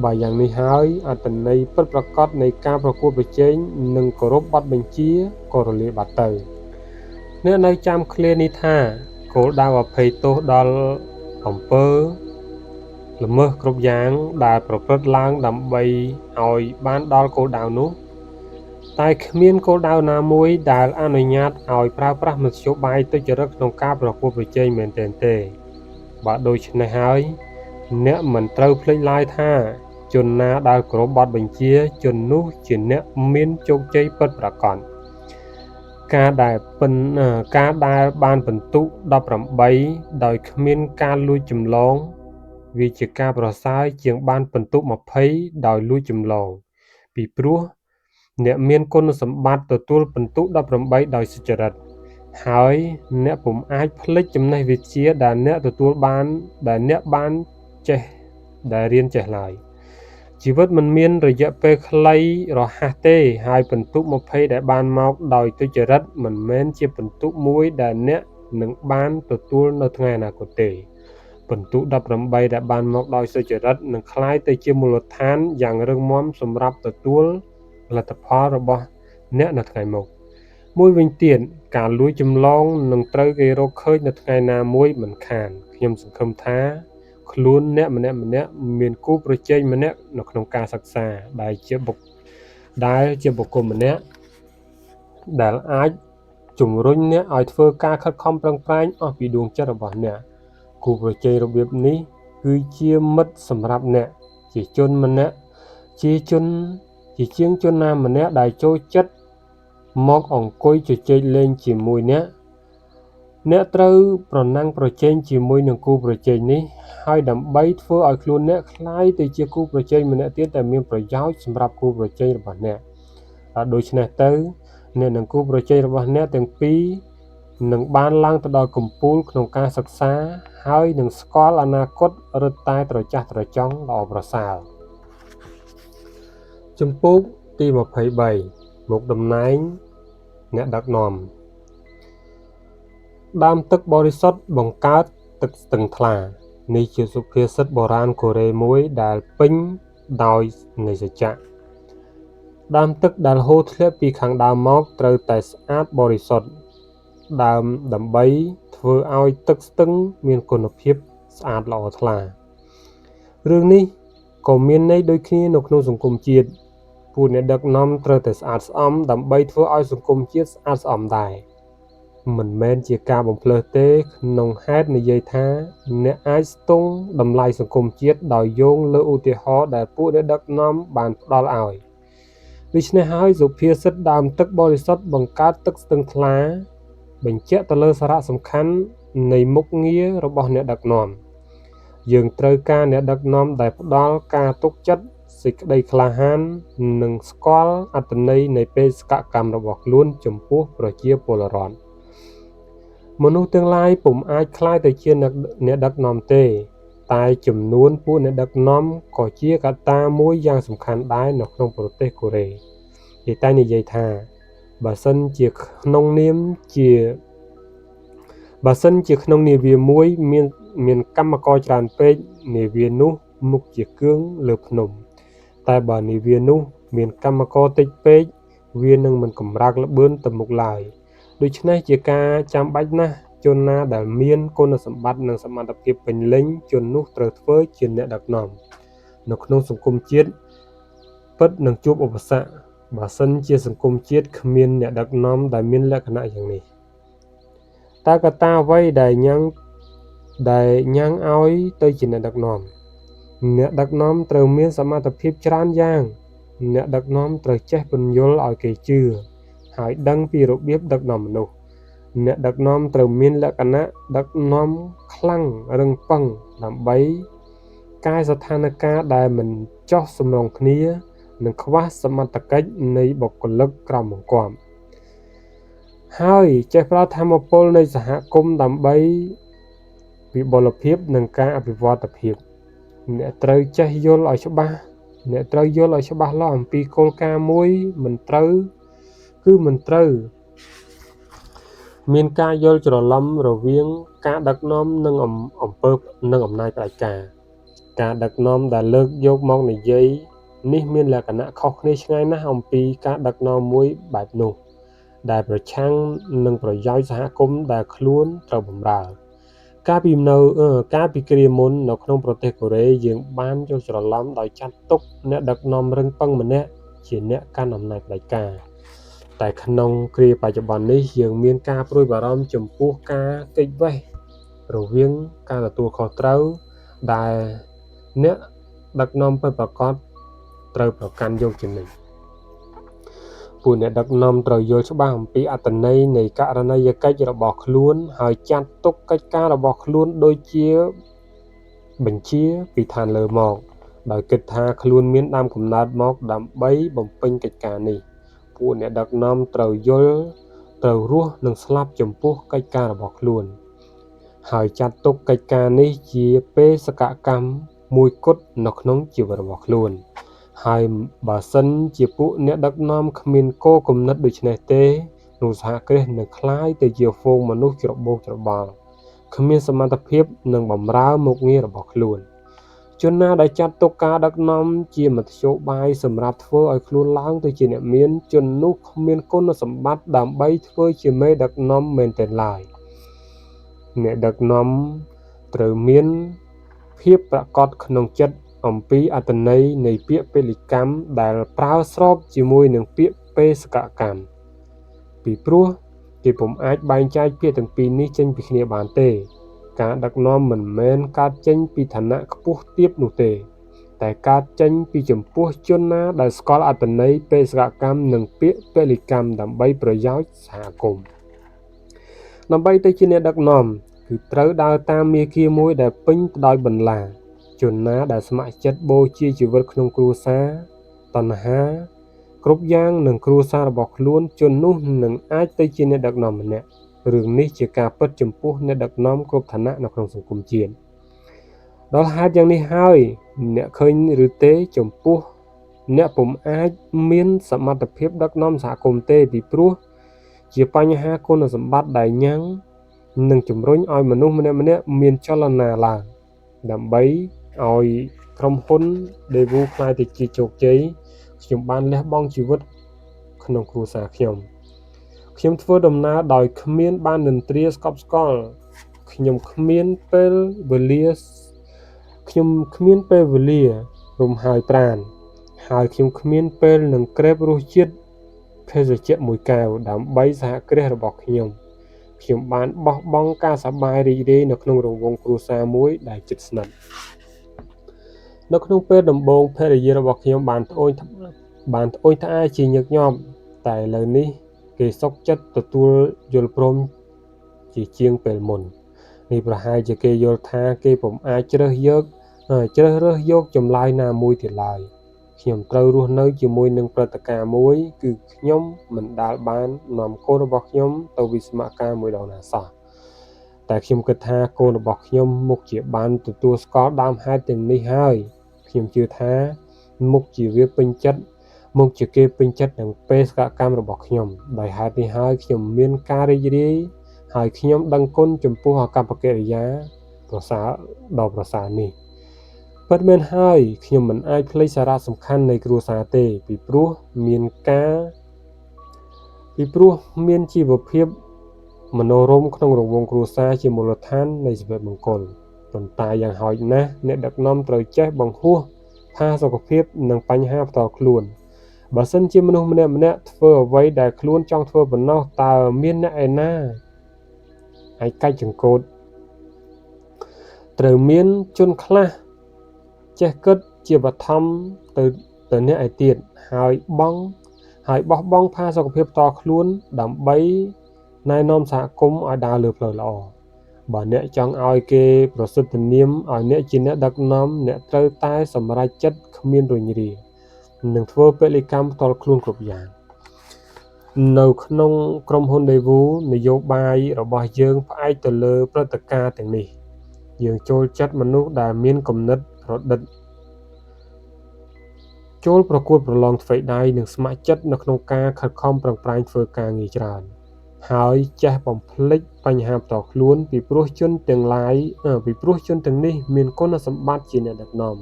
បើយ៉ាងនេះហើយអត្ថន័យពិតប្រាកដនៃការប្រកួតប្រជែងនិងគោរពបទបញ្ជាក៏រលាយបាត់ទៅអ្នកនៅចាំឃ្លានេះថាគោលដៅអភ័យទោសដល់អំពើល្មើសគ្រប់យ៉ាងដែលប្រព្រឹត្តឡើងដើម្បីឲ្យបានដល់គោលដៅនោះតែគ្មានគោលដៅណាមួយដែលអនុញ្ញាតឲ្យប្រើប្រាស់មធ្យោបាយទុច្ចរិតក្នុងការប្រកួតប្រជែងមែនទែនទេបើដូច្នេះហើយអ្នកមិនត្រូវភ្លេចឡើយថាជនណាដែលគោរពបទបញ្ជាជននោះជាអ្នកមានជោគជ័យពិតប្រាកដការដែលបានពិន្ទុ18ដោយគ្មានការលួចចម្លងវាជាការប្រសើរជាងបានពិន្ទុ20ដោយលួចចម្លងពីព្រោះអ្នកមានគុណសម្បត្តិទទួលពិន្ទុ18ដោយសុចរិតហើយអ្នកពុំអាចភ្លេចចំណេះវិជ្ជាដែលអ្នកទទួលបានដែលអ្នកបានរៀនចេះឡើយជីវិតមិនមានរយៈពេលខ្លីរហ័សទេហើយពិន្ទុ20ដែលបានមកដោយទុច្ចរិតមិនមែនជាពិន្ទុមួយដែលអ្នកនឹងបានទទួលនៅថ្ងៃអនាគតទេពិន្ទុ18ដែលបានមកដោយសុចរិតនឹងក្លាយទៅជាមូលដ្ឋានយ៉ាងរឹងមាំសម្រាប់ទទួលលទ្ធផលរបស់អ្នកនៅថ្ងៃមុខមួយវិញទៀតការលួចចម្លងនឹងត្រូវគេរកឃើញនៅថ្ងៃណាមួយមិនខានខ្ញុំសង្ឃឹមថាខ្លួនអ្នកម្នាក់មានគូប្រជែងម្នាក់នៅក្នុងការសិក្សាដែលជាបុគ្គលម្នាក់ដែលអាចជំរុញអ្នកឲ្យធ្វើការខិតខំប្រឹងប្រែងអស់ពីដួងចិត្តរបស់អ្នកគូប្រជែងរបៀបនេះគឺជាមិត្តសម្រាប់អ្នកជាជាងជនណាម្នាក់ដែលចូលចិត្តមកអង្គុយជជែកលេងជាមួយអ្នកត្រូវប្រណាំងប្រជែងជាមួយនឹងគូប្រជែងនេះហើយដើម្បីធ្វើឲ្យខ្លួនអ្នកក្លាយទៅជាគូប្រជែងម្នាក់ទៀតដែលមានប្រយោជន៍សម្រាប់គូប្រជែងរបស់អ្នកដូច្នេះទៅអ្នកនិងគូប្រជែងរបស់អ្នកទាំងពីរនឹងបានឡើងទៅដល់កំពូលក្នុងការសិក្សាហើយនឹងស្គាល់អនាគតរឹតតែត្រចះត្រចង់ល្អប្រសើរជំពូកទី23មុខតំណែងអ្នកដឹកនាំដើមទឹកបរិសុទ្ធបង្កើតទឹកស្ទឹងថ្លានេះជាសុភាសិតបុរាណកូរ៉េមួយដែលពេញដោយនៃសច្ចៈដើមទឹកដែលហូរធ្លាក់ពីខាងដើមមកត្រូវតែស្អាតបរិសុទ្ធដើម្បីធ្វើឲ្យទឹកស្ទឹងមានគុណភាពស្អាតល្អថ្លារឿងនេះក៏មានន័យដូចគ្នានៅក្នុងសង្គមជាតិពួកអ្នកដឹកនាំត្រូវតែស្អាតស្អំដើម្បីធ្វើឲ្យសង្គមជាតិស្អាតស្អំដែរមិនមែនជាការបំភ្លើសទេក្នុងហេតុនិយាយថាអ្នកអាចស្ទង់តម្លៃសង្គមជាតិដោយយោងលើឧទាហរណ៍ដែលពួកអ្នកដឹកនាំបានផ្ដល់ឲ្យដូច្នេះហើយសុភាសិតដើមទឹកបរិសុទ្ធបង្កើតទឹកស្ទឹងថ្លាបញ្ជាក់ទៅលើសារៈសំខាន់នៃមុខងាររបស់អ្នកដឹកនាំយើងត្រូវការអ្នកដឹកនាំដែលផ្ដល់ការទុកចិត្តសេចក្តីក្លាហាននិងស្គាល់អត្ថន័យនៃបេសកកម្មរបស់ខ្លួនចំពោះប្រជាពលរដ្ឋ មនុស្សទាំងឡាយពុំអាចក្លាយទៅជាអ្នកដឹកនាំទេតែចំនួនពួកអ្នកដឹកនាំក៏ជាកត្តាមួយយ៉ាងសំខាន់ដែរនៅក្នុងប្រទេសកូរ៉េគេតែនិយាយថាបើសិនជាក្នុងនាវាមួយមានកម្មករច្រើនពេកនាវានោះមុខជាគឿងលើភ្នំតែបើនាវានោះមានកម្មករតិចពេកវានឹងមិនកម្រើកល្បឿនទៅមុខឡើយដូច្នេះជាការចាំបាច់ណាស់ជនណាដែលមានគុណសម្បត្តិនិងសមត្ថភាពពេញលេញជននោះត្រូវធ្វើជាអ្នកដឹកនាំនៅក្នុងសង្គមជាតិពិតនឹងជួបឧបសគ្គបើសិនជាសង្គមជាតិគ្មានអ្នកដឹកនាំដែលមានលក្ខណៈយ៉ាងនេះតើកត្តាអ្វីដែលញ៉ាំងឲ្យទៅជាអ្នកដឹកនាំអ្នកដឹកនាំត្រូវមានសមត្ថភាពច្រើនយ៉ាងអ្នកដឹកនាំត្រូវចេះពន្យល់ឲ្យគេជឿហើយដឹងពីរបៀបដឹកនាំមនុស្សអ្នកដឹកនាំត្រូវមានលក្ខណៈដឹកនាំខ្លាំងរឹងប៉ឹងដើម្បីកែស្ថានភាពដែលមិនចុះសម្រុងគ្នានិងខ្វះសមត្ថកិច្ចនៃបុគ្គលិកក្រោមបង្គាប់ហើយចេះប្រើធម៌ពលនៃសហគមន៍ដើម្បីវិបុលភាពនិងការអភិវឌ្ឍភាពអ្នកត្រូវចេះយល់ឲ្យច្បាស់លាស់អំពីគោលការណ៍មួយមិនត្រូវមានការយល់ច្រឡំរវាងការដឹកនាំនិងអំណាចផ្ដាច់ការការដឹកនាំដែលលើកយកមកនិយាយនេះមានលក្ខណៈខុសគ្នាឆ្ងាយណាស់អំពីការដឹកនាំមួយបែបនោះដែលប្រឆាំងនឹងប្រយោជន៍សហគមន៍ដែលខ្លួនត្រូវបម្រើកាលពីគ្រាមុននៅក្នុងប្រទេសកូរ៉េយើងបានយល់ច្រឡំដោយចាត់ទុកអ្នកដឹកនាំរឹងប៉ឹងម្នាក់ជាអ្នកកាន់អំណាចផ្ដាច់ការតែក្នុងគ្រាបច្ចុប្បន្ននេះយើងមានការព្រួយបារម្ភចំពោះការគេចវេះរវាងការទទួលខុសត្រូវដែលអ្នកដឹកនាំពិតប្រាកដត្រូវប្រកាន់យកជានិច្ចពួកអ្នកដឹកនាំត្រូវយល់ច្បាស់អំពីអត្ថន័យនៃករណីយកិច្ចរបស់ខ្លួនហើយចាត់ទុកកិច្ចការរបស់ខ្លួនដូចជាបញ្ជាពីឋានលើមកដោយគិតថាខ្លួនមានដើមកំណើតមកដើម្បីបំពេញកិច្ចការនេះពួកអ្នកដឹកនាំត្រូវរស់និងស្លាប់ចំពោះកិច្ចការរបស់ខ្លួនហើយចាត់ទុកកិច្ចការនេះជាបេសកកម្មមួយគត់នៅក្នុងជីវិតរបស់ខ្លួនហើយបើសិនជាពួកអ្នកដឹកនាំគ្មានគោលគំនិតដូចនេះទេនោះសហគ្រាសនឹងក្លាយទៅជាហ្វូងមនុស្សច្របូកច្របល់គ្មានសមត្ថភាពនឹងបម្រើមុខងាររបស់ខ្លួនជនណាដែលចាត់ទុកការដឹកនាំជាមធ្យោបាយសម្រាប់ធ្វើឲ្យខ្លួនឡើងទៅជាអ្នកមានជននោះគ្មានគុណសម្បត្តិដើម្បីធ្វើជាមេដឹកនាំមែនទែនឡើយអ្នកដឹកនាំត្រូវមានភាពប្រាកដក្នុងចិត្តអំពីអត្ថន័យនៃពាក្យពលីកម្មដែលប្រើស្របជាមួយនឹងពាក្យបេសកកម្មពីព្រោះគេពុំអាចបែងចែកពាក្យទាំងពីរនេះចេញពីគ្នាបានទេការដឹកនាំមិនមែនកើតចេញពីឋានៈខ្ពស់ទាបនោះទេតែកើតចេញពីចំពោះជនណាដែលស្គាល់អត្ថន័យបេសកកម្មនិងពាក្យពលីកម្មដើម្បីប្រយោជន៍សហគមន៍ដើម្បីទៅជាអ្នកដឹកនាំគឺត្រូវដើរតាមមាគ៌ាមួយដែលពេញដោយបន្លាជនណាដែលស្ម័គ្រចិត្តបូជាជីវិតក្នុងគ្រួសារតណ្ហាគ្រប់យ៉ាងនឹងគ្រួសាររបស់ខ្លួនជននោះនឹងអាចទៅជាអ្នកដឹកនាំម្នាក់រឿងនេះជាការពិតចំពោះអ្នកដឹកនាំគ្រប់ឋានៈនៅក្នុងសង្គមជាតិដល់ហេតុយ៉ាងនេះហើយអ្នកឃើញឬទេចំពោះអ្នកពុំអាចមានសមត្ថភាពដឹកនាំសហគមន៍ទេពីព្រោះជាបញ្ហាគុណសម្បត្តិដែលញ៉ាំងនឹងជំរុញឲ្យមនុស្សម្នាក់មានចលនាឡើងដើម្បីឲ្យក្រុមហ៊ុន Daewoo ខ្លាយទៅជាជោគជ័យខ្ញុំបានលះបង់ជីវិតក្នុងគ្រួសារខ្ញុំធ្វើដំណើរដោយគ្មានបាននិន្ទ្រាស្កប់ស្កល់ខ្ញុំគ្មានពេលវេលារំហើយប្រាណហើយខ្ញុំគ្មានពេលនឹងក្រេបរសជាតិភេសជ្ជៈមួយកែវដើម្បីសហគ្រាសរបស់ខ្ញុំបានបោះបង់ការសប្បាយរីករាយនៅក្នុងរង្វង់គ្រួសារមួយដែលជិតស្និទ្ធនៅក្នុងពេលដំបូងភរិយារបស់ខ្ញុំបានត្អូញត្អែជាញឹកញាប់តែឥឡូវនេះគេសុខចិត្តទទួលយល់ព្រមជាងពេលមុននេះប្រហែលជាគេយល់ថាគេពុំអាចជ្រើសរើសយកចម្លើយណាមួយទៀតឡើយខ្ញុំត្រូវរស់នៅជាមួយនឹងព្រឹត្តិការណ៍មួយគឺខ្ញុំមិនដាល់បាននាំកូនរបស់ខ្ញុំទៅវិស្សមកម្មមួយដងណាសោះ តែខ្ញុំគិតថាកូនរបស់ខ្ញុំមុខជាបានទទួលស្គាល់ដើមហេតុទាំងនេះហើយខ្ញុំជឿថាមុខជាវាពេញចិត្តមុខជាគេពេញចិត្តនឹងបេសកកម្មរបស់ខ្ញុំដោយហេតុនេះហើយខ្ញុំមានការរីករាយហើយខ្ញុំដឹងគុណចំពោះអកប្បកិរិយាប្រសើរដ៏ប្រសើរនេះពិតមែនហើយខ្ញុំមិនអាចភ្លេចសារៈសំខាន់នៃគ្រួសារទេពីព្រោះមានជីវភាពមនោរម្យក្នុងរង្វង់គ្រួសារជាមូលដ្ឋាននៃសុភមង្គលប៉ុន្តែយ៉ាងហោចណាស់អ្នកដឹកនាំត្រូវចេះបង្ហួសផាសុកភាពនិងបញ្ហាផ្ទាល់ខ្លួនបើសិនជាមនុស្សម្នាក់ធ្វើអ្វីដែលខ្លួនចង់ធ្វើប៉ុណ្ណោះតើមានអ្នកឯណាឯកាច់ចង្កូតត្រូវមានជនខ្លះចេះគិតជាបឋមទៅអ្នកឯទៀតហើយបោះបង់ផាសុកភាពផ្ទាល់ខ្លួនដើម្បីណែនាំសហគមន៍ឲ្យដើរលើផ្លូវល្អបើអ្នកចង់ឲ្យគេប្រសិទ្ធនាមឲ្យអ្នកជាអ្នកដឹកនាំអ្នកត្រូវតែសម្រេចចិត្តគ្មានរញរានិងធ្វើពលិកម្មផ្ទាល់ខ្លួនគ្រប់យ៉ាងនៅក្នុងក្រុមហ៊ុន Daewoo នយោបាយរបស់យើងផ្អែកទៅលើព្រឹត្តិការណ៍ទាំងនេះយើងចូលចិត្តមនុស្សដែលមានគំនិតប្រឌិតចូលប្រកួតប្រឡងថ្វីដៃនិងស្ម័គ្រចិត្តនៅក្នុងការខិតខំប្រឹងប្រែងធ្វើការងារច្រើនហើយចេះបំភ្លេចបញ្ហាផ្ទាល់ខ្លួនពីព្រោះជនទាំងនេះមានគុណសម្បត្តិជាអ្នកដឹកនាំ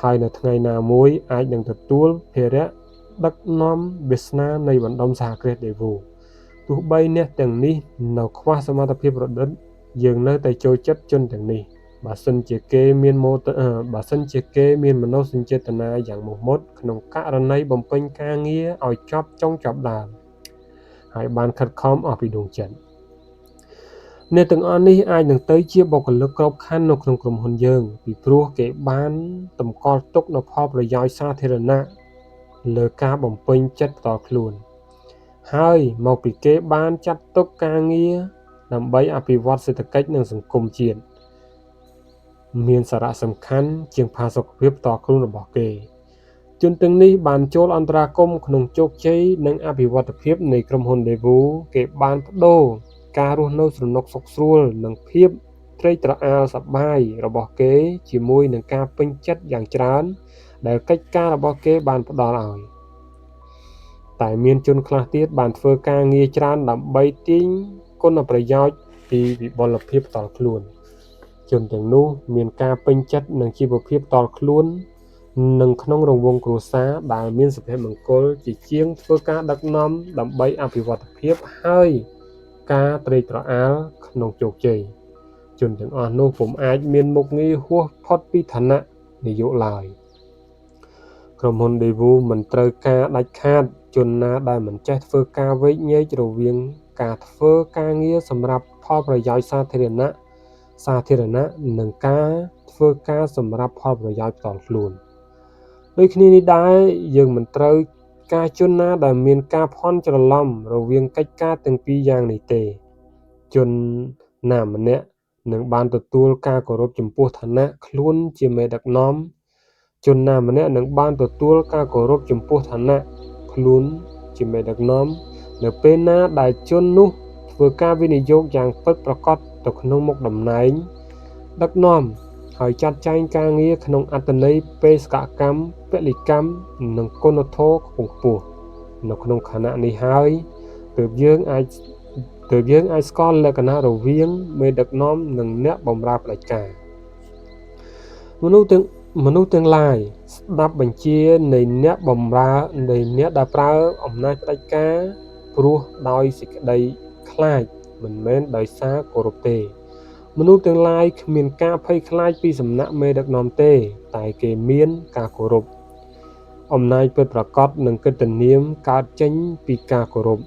ហើយនៅថ្ងៃណាមួយអាចនឹងទទួលភារៈដឹកនាំវាសនានៃបណ្ដុំសហគ្រាស Daewoo ទោះបីអ្នកទាំងនេះនៅខ្វះសមត្ថភាពប្រឌិតយើងនៅតែចូលចិត្តជនទាំងនេះបើសិនជាគេមានមនោសញ្ចេតនាយ៉ាងមោះមុតក្នុងករណីបំពេញការងារឲ្យចប់ចុងចប់ដើមហើយបានខិតខំអស់ពីដួងចិត្តអ្នកទាំងអស់នេះអាចនឹងទៅជាបុគ្គលិកក្របខ័ណ្ឌនៅក្នុងក្រុមហ៊ុនយើងពីព្រោះគេបានតម្កល់ទុកនូវផលប្រយោជន៍សាធារណៈលើការបំពេញចិត្តផ្ទាល់ខ្លួនហើយមកពីគេបានចាត់ទុកការងារដើម្បីអភិវឌ្ឍសេដ្ឋកិច្ចនិងសង្គមជាតិមានសារៈសំខាន់ជាងផាសុកភាពផ្ទាល់ខ្លួនរបស់គេជនទាំងនេះបានចូលអន្តរាគមន៍ក្នុងជោគជ័យនិងអភិវឌ្ឍភាពនៃក្រុមហ៊ុន Daewoo គេបានបដូរការរស់នៅស្រណុកសុខស្រួលនិងភាពត្រេកត្រអាលសប្បាយរបស់គេជាមួយនឹងការពេញចិត្តយ៉ាងច្រើនដែលកិច្ចការរបស់គេបានផ្ដល់ឲ្យតែមានជនខ្លះទៀតបានធ្វើការងារច្រើនដើម្បីទាញគុណប្រយោជន៍ពីវិបុលភាពផ្ទាល់ខ្លួនជនទាំងនោះមានការពេញចិត្តនឹងជីវភាពផ្ទាល់ខ្លួននិងក្នុងរង្វង់គ្រួសារដែលមានសុភមង្គលជាជាងធ្វើការដឹកនាំដើម្បីអភិវឌ្ឍភាពហើយការត្រេកត្រអាលក្នុងជោគជ័យជនទាំងអស់នោះពុំអាចមានមុខងារហួសផុតពីឋានៈនាយកឡើយក្រុមហ៊ុន Daewoo មិនត្រូវការដាច់ខាតជនណាដែលមិនចេះធ្វើការវែកញែករវាងការធ្វើការងារសម្រាប់ផលប្រយោជន៍សាធារណៈនិងការធ្វើការសម្រាប់ផលប្រយោជន៍ផ្ទាល់ខ្លួនដូចគ្នានេះដែរយើងមិនត្រូវការជនណាដែលមានការភ័ន្តច្រឡំរវាងកិច្ចការទាំងពីរយ៉ាងនេះទេជនណាម្នាក់នឹងបានទទួលការគោរពចំពោះឋានៈខ្លួនជាមេដឹកនាំជនណាម្នាក់នឹងបានទទួលការគោរពចំពោះឋានៈខ្លួនជាមេដឹកនាំនៅពេលណាដែលជននោះធ្វើការវិនិយោគយ៉ាងពិតប្រាកដទៅក្នុងមុខតំណែងដឹកនាំហើយចាត់ចែងការងារក្នុងអត្ថន័យបេសកកម្មពលិកម្មនិងគុណធម៌ខ្ពង់ខ្ពស់នៅក្នុងខណៈនេះហើយទើបយើងអាចស្គាល់លក្ខណៈរវាងមេដឹកនាំនិងអ្នកបម្រើផ្ដាច់ការមនុស្សទាំងឡាយស្ដាប់បញ្ជានៃអ្នកបម្រើនៃអ្នកដែលប្រើអំណាចផ្ដាច់ការព្រោះដោយសេចក្តីខ្លាចមិនមែនដោយសារគោរពទេមនុស្សទាំងឡាយគ្មានការភ័យខ្លាចពីសំណាក់មេដឹកនាំទេតែគេមានការគោរពអំណាចពិតប្រាកដនិងកិត្តិនាមកើតចេញពីការគោរព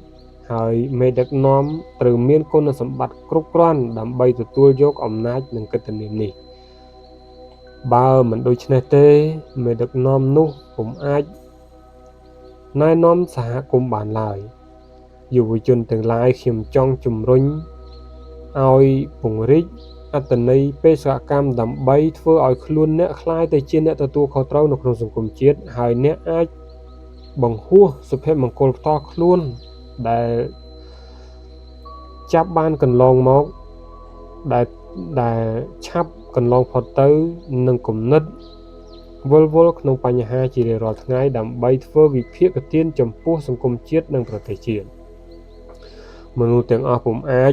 ហើយមេដឹកនាំត្រូវមានគុណសម្បត្តិគ្រប់គ្រាន់ដើម្បីទទួលយកអំណាចនិងកិត្តិនាមនេះបើមិនដូច្នេះទេមេដឹកនាំនោះពុំអាចណែនាំសហគមន៍បានឡើយយុវជនទាំងឡាយខ្ញុំចង់ជំរុញឲ្យពង្រីកអត្ថន័យបេសកកម្មដើម្បីធ្វើឲ្យខ្លួនអ្នកក្លាយទៅជាអ្នកទទួលខុសត្រូវនៅក្នុងសង្គមជាតិហើយអ្នកអាចបង្ហួសសុភមង្គលផ្ទាល់ខ្លួនដែលចាប់បានកន្លងមក ដែលឆាប់កន្លងផុតទៅនឹងគំនិតវល់ក្នុងបញ្ហាជារៀងរាល់ថ្ងៃដើម្បីធ្វើវិភាគទានចំពោះសង្គមជាតិនិងប្រទេសជាតិមនុស្សទាំងអស់ពុំអា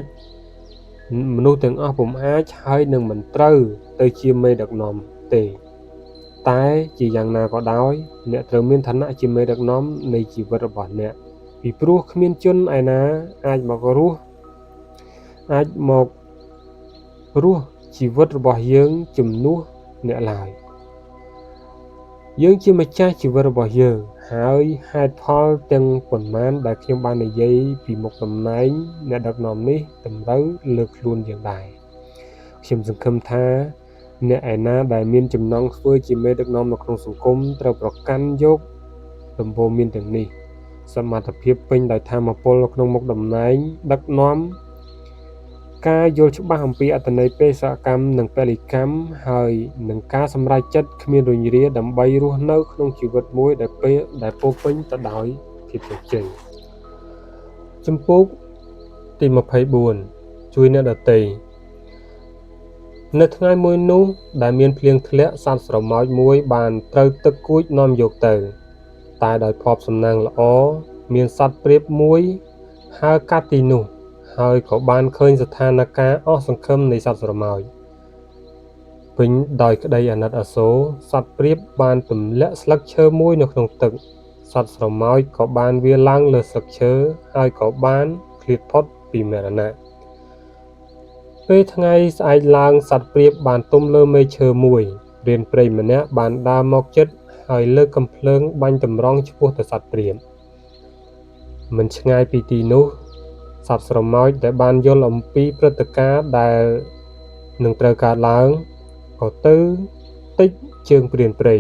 ចហើយនឹងមិនត្រូវទៅជាមេដឹកនាំទេតែជាយ៉ាងណាក៏ដោយអ្នកត្រូវមានឋានៈជាមេដឹកនាំនៃជីវិតរបស់អ្នកពីព្រោះគ្មានជនឯណាអាចមករស់ជីវិតរបស់យើងជំនួសអ្នកឡើយយើងជាម្ចាស់ជីវិតរបស់យើងហើយហេតុផលទាំងប៉ុន្មានដែលខ្ញុំបាននិយាយពីមុខតំណែងអ្នកដឹកនាំនេះតម្រូវលើខ្លួនយើងដែរខ្ញុំសង្ឃឹមថាអ្នកឯណាដែលមានចំណង់ធ្វើជាមេដឹកនាំនៅក្នុងសង្គមត្រូវប្រកាន់យកដំបូន្មានទាំងនេះសមត្ថភាពពេញដោយថាមពលនៅក្នុងមុខតំណែងដឹកនាំការយល់ច្បាស់អំពីអត្ថន័យបេសកកម្មនិងពលិកម្មហើយនឹងការសម្រេចចិត្តគ្មានរញរាដើម្បីរស់នៅក្នុងជីវិតមួយដែលពោរពេញទៅដោយភាពជោគជ័យជំពូកទី24ជួយអ្នកដទៃនៅថ្ងៃមួយនោះដែលមានភ្លៀងធ្លាក់សត្វស្រមោចមួយបានត្រូវទឹកគួចនាំយកទៅតែដោយភ័ព្វសំណាងល្អមានសត្វព្រាបមួយហើរកាត់ទីនោះហើយក៏បានឃើញស្ថានភាពអស់សង្ឃឹមនៃសត្វស្រមោចពេញដោយក្តីអាណិតអាសូរសត្វព្រាបបានទម្លាក់ស្លឹកឈើមួយនៅក្នុងទឹកសត្វស្រមោចក៏បានវារឡើងលើស្លឹកឈើហើយក៏បានឃ្លាតផុតពីមរណៈពេលថ្ងៃស្អែកឡើងសត្វព្រាបបានទុំលើមែកឈើមួយរៀនព្រៃម្នាក់បានដើរមកជិតហើយលើកកំភ្លើងបាញ់តម្រង់ឆ្ពោះទៅសត្វព្រាបមិនឆ្ងាយពីទីនោះសត្វស្រមោចដែលបានយល់អំពីព្រឹត្តិការណ៍ដែលនឹងត្រូវកើតឡើងក៏ទៅតិចជើងព្រានព្រៃ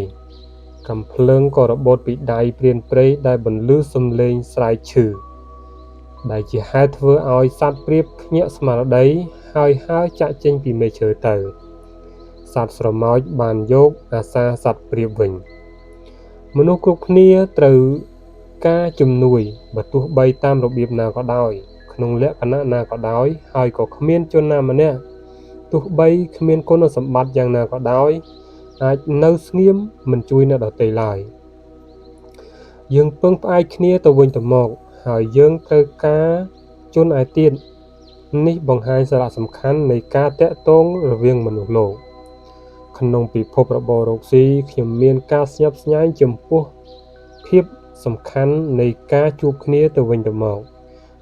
កំភ្លើងក៏របូតពីដៃព្រានព្រៃដែលបន្លឺសំឡេងស្រែកឈឺដែលជាហេតុធ្វើឲ្យសត្វព្រាបភ្ញាក់ស្មារតីហើយចាក់ចេញពីមែកឈើទៅសត្វស្រមោចបានយកអាសាសត្វព្រាបវិញមនុស្សគ្រប់គ្នាត្រូវការជំនួយបើទោះបីតាមរបៀបណាក៏ដោយក្នុងលក្ខណៈណាក៏ដោយហើយក៏គ្មានជនណាម្នាក់ទោះបីគ្មានគុណសម្បត្តិយ៉ាងណាក៏ដោយអាចនៅស្ងៀមមិនជួយអ្នកដទៃឡើយយើងពឹងផ្អែកគ្នាទៅវិញទៅមកហើយយើងត្រូវការជនឯទៀតនេះបង្ហាញសារៈសំខាន់នៃការតាក់ទងរវាងមនុស្សលោកក្នុងពិភពរបររកស៊ីខ្ញុំមានការស្ញប់ស្ញែងចំពោះភាពសំខាន់នៃការជួបគ្នាទៅវិញទៅមក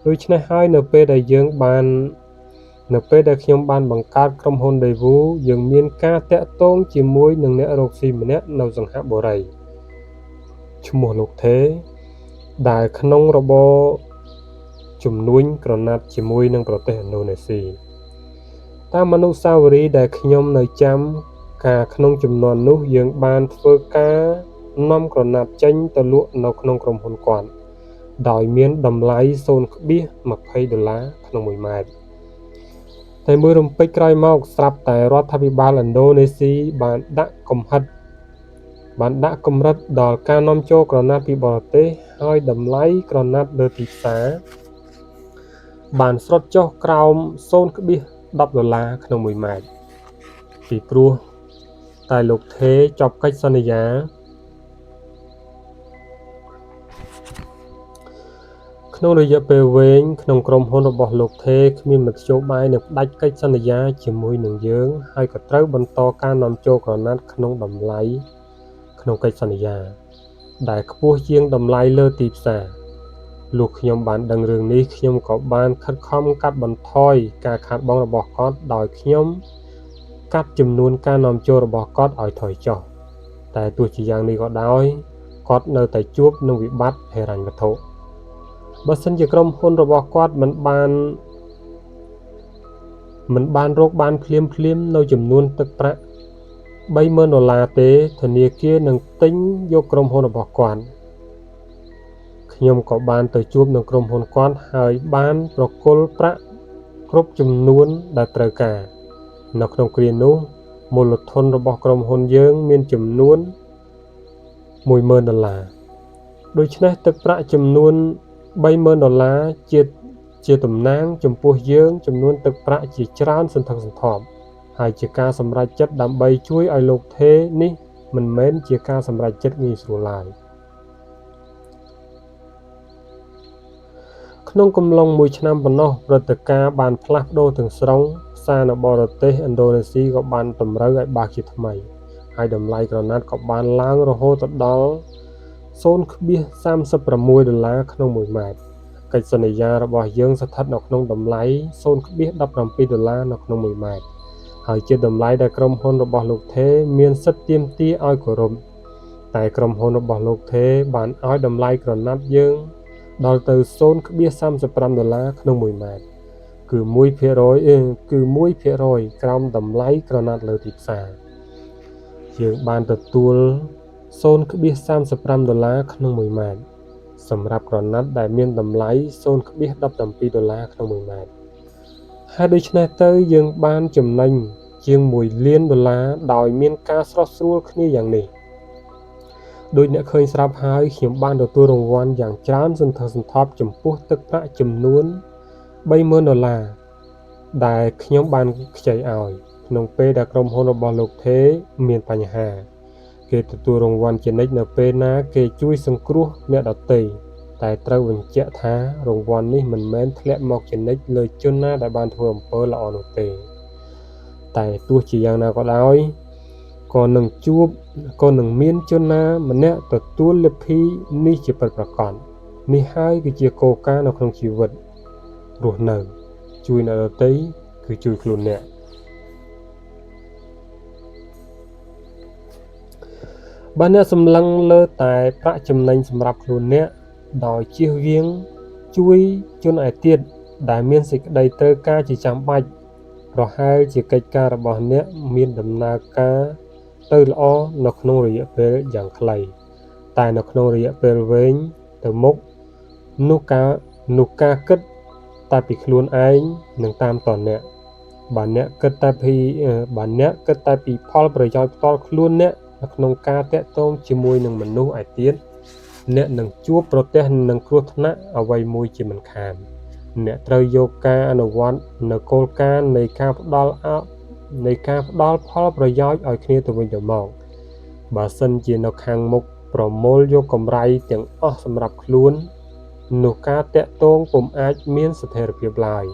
ដូច្នេះហើយនៅពេលដែលខ្ញុំបានបង្កើតក្រុមហ៊ុន Daewoo យើងមានការតាក់ទងជាមួយនឹងអ្នករកស៊ីម្នាក់នៅសង្ហបុរីឈ្មោះលោកថេដែលក្នុងរបរជំនួញក្រណាត់ជាមួយនឹងប្រទេសឥណ្ឌូនេស៊ីតាមអនុស្សាវរីយ៍ដែលខ្ញុំនៅចាំការក្នុងចំនួននោះយើងបានធ្វើការនាំក្រណាត់ចេញទៅលក់នៅក្នុងក្រុមហ៊ុនគាត់ដោយមានតម្លៃ$0.20ក្នុង1ម៉ែត្រតែមួយរំពេចក្រោយមកស្រាប់តែរដ្ឋាភិបាលឥណ្ឌូនេស៊ីបានដាក់កម្រិតដល់ការនាំចូលក្រណាត់ពីបរទេសហើយតម្លៃក្រណាត់លើទីផ្សារបានស្រុតចុះក្រោម$0.10ក្នុង1ម៉ែត្រពីព្រោះតែលោកថេចប់កិច្ចសន្យាក្នុងរយៈពេលវែងក្នុងក្រុមហ៊ុនរបស់លោកថេគ្មានមធ្យោបាយនឹងផ្ដាច់កិច្ចសន្យាជាមួយនឹងយើងហើយក៏ត្រូវបន្តការនាំចូលក្រណាត់ក្នុងតម្លៃក្នុងកិច្ចសន្យាដែលខ្ពស់ជាងតម្លៃលើទីផ្សារលុះខ្ញុំបានដឹងរឿងនេះខ្ញុំក៏បានខិតខំកាត់បន្ថយការខាតបង់របស់គាត់ដោយខ្ញុំកាត់ចំនួនការនាំចូលរបស់គាត់ឲ្យថយចុះតែទោះជាយ៉ាងនេះក៏ដោយគាត់នៅតែជួបនឹងវិបត្តិហិរញ្ញវត្ថុបើសិនជាក្រុមហ៊ុនរបស់គាត់មិនបានរកបានភ្លាមនៅចំនួនទឹកប្រាក់$30,000ទេធនាគារនឹងទិញយកក្រុមហ៊ុនរបស់គាត់ខ្ញុំក៏បានទៅជួបនឹងក្រុមហ៊ុនគាត់ហើយបានប្រគល់ប្រាក់គ្រប់ចំនួនដែលត្រូវការនៅក្នុងគ្រានោះមូលធនរបស់ក្រុមហ៊ុនយើងមានចំនួន$10,000ដូច្នេះទឹកប្រាក់ចំនួន$30,000ជា ជាតំណាងចំពោះយើងចំនួនទឹកប្រាក់ជាច្រើនសន្ធឹកសន្ធាប់ហើយជាការសម្រេចចិត្តដើម្បីជួយឲ្យលោកថេរនេះមិនមែនជាការសម្រេចចិត្តងាយស្រួលឡើយក្នុងកំឡុង1ឆ្នាំប៉ុណ្ណោះព្រឹត្តិការណ៍បានផ្លាស់ប្ដូរទាំងស្រុងផ្សារនៅបរទេសឥណ្ឌូនេស៊ីក៏បានតម្រូវឲ្យបើកជាថ្មីហើយតម្លៃក្រណាត់ក៏បានឡើងរហូតដល់$0.36ក្នុង1ម៉ែត្រកិច្ចសន្យារបស់យើងស្ថិតនៅក្នុងតម្លៃ$0.17នៅក្នុង1ម៉ែត្រហើយជាតម្លៃដែលក្រុមហ៊ុនរបស់លោកថេរមានសិទ្ធិទាមទារឲ្យគោរពតែក្រុមហ៊ុនរបស់លោកថេរបានឲ្យតម្លៃក្រណាត់យើងដល់ទៅ$0.35ក្នុង1ម៉ែត្រគឺ1%ក្រោមតម្លៃក្រណាត់លើទីផ្សារយើងបានទទួល$0.35ក្នុង1ម៉ែត្រសម្រាប់ក្រណាត់ដែលមានតម្លៃ$0.17ក្នុង1ម៉ែត្រហើយដូច្នេះទៅយើងបានចំណេញជាង$1 លានដោយមានការស្រស់ស្រួលគ្នាយ៉ាងនេះដោយអ្នកឃើញស្រាប់ហើយខ្ញុំបានទទួលរង្វាន់យ៉ាងច្រើនសន្ធឹកសន្ធាប់ចំពោះទឹកប្រាក់ចំនួន$30,000ដែលខ្ញុំបានខ្ចីឲ្យក្នុងពេលដែលក្រុមហ៊ុនរបស់លោកថេរមានបញ្ហាគេទទួលរង្វាន់ជានិច្ចនៅពេលណាគេជួយសង្គ្រោះអ្នកដទៃតែត្រូវបញ្ជាក់ថារង្វាន់នេះមិនមែនធ្លាក់មកជានិច្ចលើជនណាដែលបានធ្វើអំពើល្អនោះទេតែទោះជាយ៉ាងណាក៏ដោយក៏នឹងមានជនណាម្នាក់ទទួលលទ្ធិនេះជាពិតប្រាកដនេះហើយគឺជាគោលការណ៍នៅក្នុងជីវិតរស់នៅជួយអ្នកដទៃគឺជួយខ្លួនអ្នកបើអ្នកសម្លឹងលើតែប្រាក់ចំណេញសម្រាប់ខ្លួនអ្នកដោយជៀសវាងជួយជនឯទៀតដែលមានសេចក្តីត្រូវការជាចាំបាច់ប្រហែលជាកិច្ចការរបស់អ្នកមានដំណើរការទៅល្អនៅក្នុងរយៈពេលយ៉ាងខ្លីតែនៅក្នុងរយៈពេលវែងទៅមុខនោះការគិតតែពីខ្លួនឯងនឹងតាមតអ្នកបើអ្នកគិតតែពីផលប្រយោជន៍ផ្ទាល់ខ្លួនអ្នកនៅក្នុងការតាក់ទងជាមួយនឹងមនុស្សឯទៀតអ្នកនឹងជួបប្រទះនឹងគ្រោះថ្នាក់អ្វីមួយជាមិនខានអ្នកត្រូវយកការអនុវត្តនៅគោលការណ៍នៃការផ្ដល់ផលប្រយោជន៍ឲ្យគ្នាទៅវិញទៅមកបើសិនជានៅខាងមុខប្រមូលយកកម្រៃទាំងអស់សម្រាប់ខ្លួននោះការតាក់ទងពុំអាចមានស្ថិរភាពឡើយ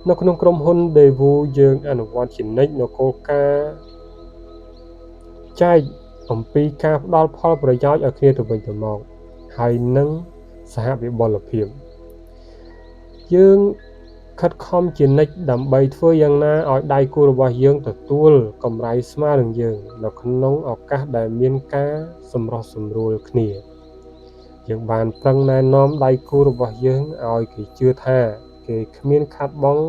នៅក្នុងក្រុមហ៊ុន Daewoo យើងអនុវត្តជានិច្ចនូវគោលការណ៍ចែកអំពីការផ្ដល់ផលប្រយោជន៍ឲ្យគ្នាទៅវិញទៅមកហើយនឹងសហវិបុលភាពយើងខិតខំជានិច្ចដើម្បីធ្វើយ៉ាងណាឲ្យដៃគូរបស់យើងទទួលកម្រៃស្មើនឹងយើងនៅក្នុងឱកាសដែលមានការសម្រុះសម្រួលគ្នាយើងបានប្រឹងណែនាំដៃគូរបស់យើងឲ្យគេជឿថាគេគ្មានខាតបង់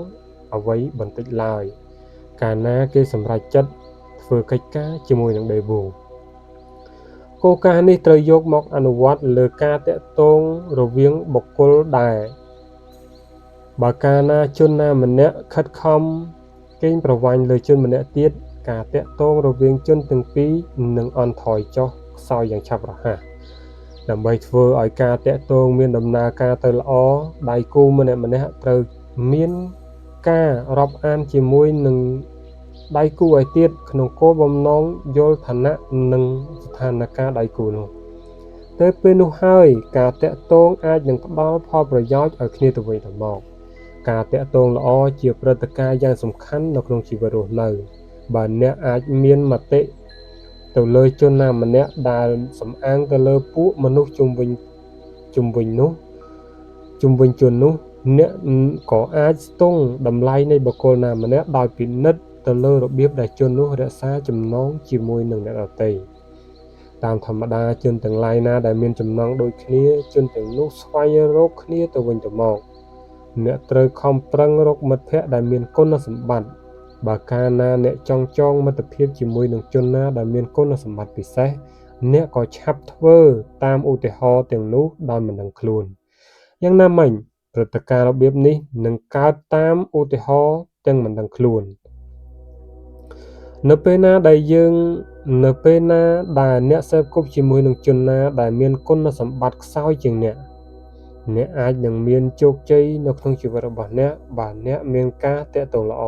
អ្វីបន្តិចឡើយកាលណាគេសម្រេចចិត្តធ្វើកិច្ចការជាមួយនឹង Daewoo គោលការណ៍នេះត្រូវយកមកអនុវត្តលើការតាក់ទងរវាងបុគ្គលដែរបើកាលណាជនណាម្នាក់ខិតខំកេងប្រវ័ញ្ចលើជនម្នាក់ទៀតការតាក់ទងរវាងជនទាំងពីរនឹងអន់ថយចុះខ្សោយយ៉ាងឆាប់រហ័សដើម្បីធ្វើឲ្យការតាក់ទងមានដំណើរការទៅល្អដៃគូម្នាក់ត្រូវមានការរាប់អានជាមួយនឹងដៃគូឲ្យទៀតក្នុងគោលបំណងយល់ឋានៈនិងស្ថានភាពដៃគូនោះតែពេលនោះហើយការតាក់ទងអាចនឹងផ្ដល់ផលប្រយោជន៍ឲ្យគ្នាទៅវិញទៅមកការតាក់ទងល្អជាព្រឹត្តិការណ៍យ៉ាងសំខាន់នៅក្នុងជីវិតរស់នៅបើអ្នកអាចមានមតិទៅលើជនណាម្នាក់ដែលសំអាងទៅលើពួកមនុស្សជុំវិញជននោះអ្នកក៏អាចស្ទង់តម្លៃនៃបុគ្គលណាម្នាក់ដោយពិនិត្យទៅលើរបៀបដែលជននោះរក្សាចំណងជាមួយនឹងអ្នកដទៃតាមធម្មតាជនទាំងឡាយណាដែលមានចំណងដូចគ្នាជនទាំងនោះស្វែងរកគ្នាទៅវិញទៅមកអ្នកត្រូវខំប្រឹងរកមិត្តភ័ក្តិដែលមានគុណសម្បត្តិបើកាលណាអ្នកចងមិត្តភាពជាមួយនឹងជនណាដែលមានគុណសម្បត្តិពិសេសអ្នកក៏ឆាប់ធ្វើតាមឧទាហរណ៍ទាំងនោះដោយមិនដឹងខ្លួនយ៉ាងណាមិញព្រឹត្តិការណ៍របៀបនេះនឹងកើតតាមឧទាហរណ៍ទាំងមិនដឹងខ្លួននៅពេលណាដែលអ្នកសេពគប់ជាមួយនឹងជនណាដែលមានគុណសម្បត្តិខ្សោយជាងអ្នក អ្នកអាចនឹងមានជោគជ័យនៅក្នុងជីវិតរបស់អ្នកបើអ្នកមានការតាក់ទងល្អ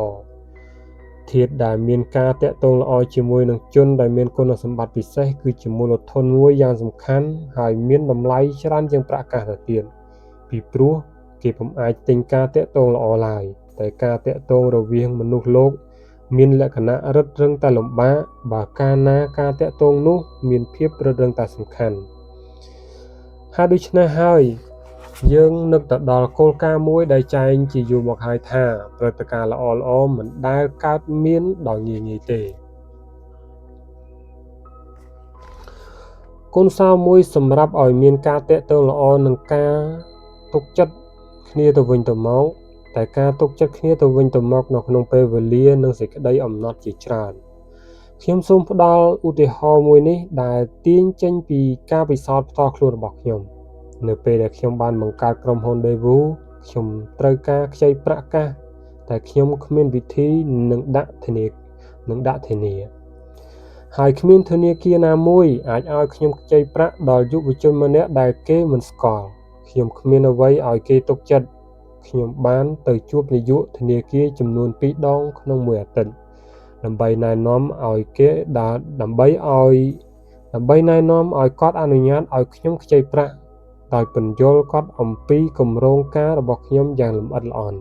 ធាតុដែលមានការតាក់ទងល្អជាមួយនឹងជនដែលមានគុណសម្បត្តិពិសេសគឺជាមូលធនមួយយ៉ាងសំខាន់ហើយមានតម្លៃច្រើនជាងប្រាក់កាសទៅទៀតពីព្រោះគេពុំអាចទិញការតាក់ទងល្អឡើយតែការតាក់ទងរវាងមនុស្សលោកមានលក្ខណៈរឹតរឹងតែលំបាកបើកាលណាការតាក់ទងនោះមានភាពរឹតរឹងតែសំខាន់ហើយដូច្នេះហើយយើងនឹកទៅដល់គោលការណ៍មួយដែលចែងជាយូរមកហើយថាព្រឹត្តិការណ៍ល្អៗមិនដែលកើតមានដោយងាយៗទេគុណសោមួយសម្រាប់ឲ្យមានការតាក់ទងល្អនឹងការទុកចិត្តគ្នាទៅវិញទៅមកតែការទុកចិត្តគ្នាទៅវិញទៅមកនៅក្នុងពេលវេលានិងសេចក្តីអំណត់ជាច្រើនខ្ញុំសូមផ្ដល់ឧទាហរណ៍មួយនេះដែលទាញចេញពីការពិសោធន៍ផ្ទាល់ខ្លួនរបស់ខ្ញុំនៅពេលដែលខ្ញុំបានបង្កើតក្រុមហ៊ុន Devu ខ្ញុំត្រូវការខ្ចីប្រាក់កាសតែខ្ញុំគ្មានវិធីនឹងដាក់ធានាហើយគ្មានធនាគារណាមួយអាចឲ្យខ្ញុំខ្ចីប្រាក់ដល់យុវជនម្នាក់ដែលគេមិនស្គាល់ខ្ញុំគ្មានអ្វីឲ្យគេទុកចិត្តខ្ញុំបានទៅជួបនាយកធនាគារចំនួន2ដងក្នុងមួយអាទិត្យដើម្បីណែនាំឲ្យគាត់អនុញ្ញាតឲ្យខ្ញុំខ្ចីប្រាក់ដោយពន្យល់គាត់អំពីគម្រោងការរបស់ខ្ញុំយ៉ាងលម្អិតល្អន់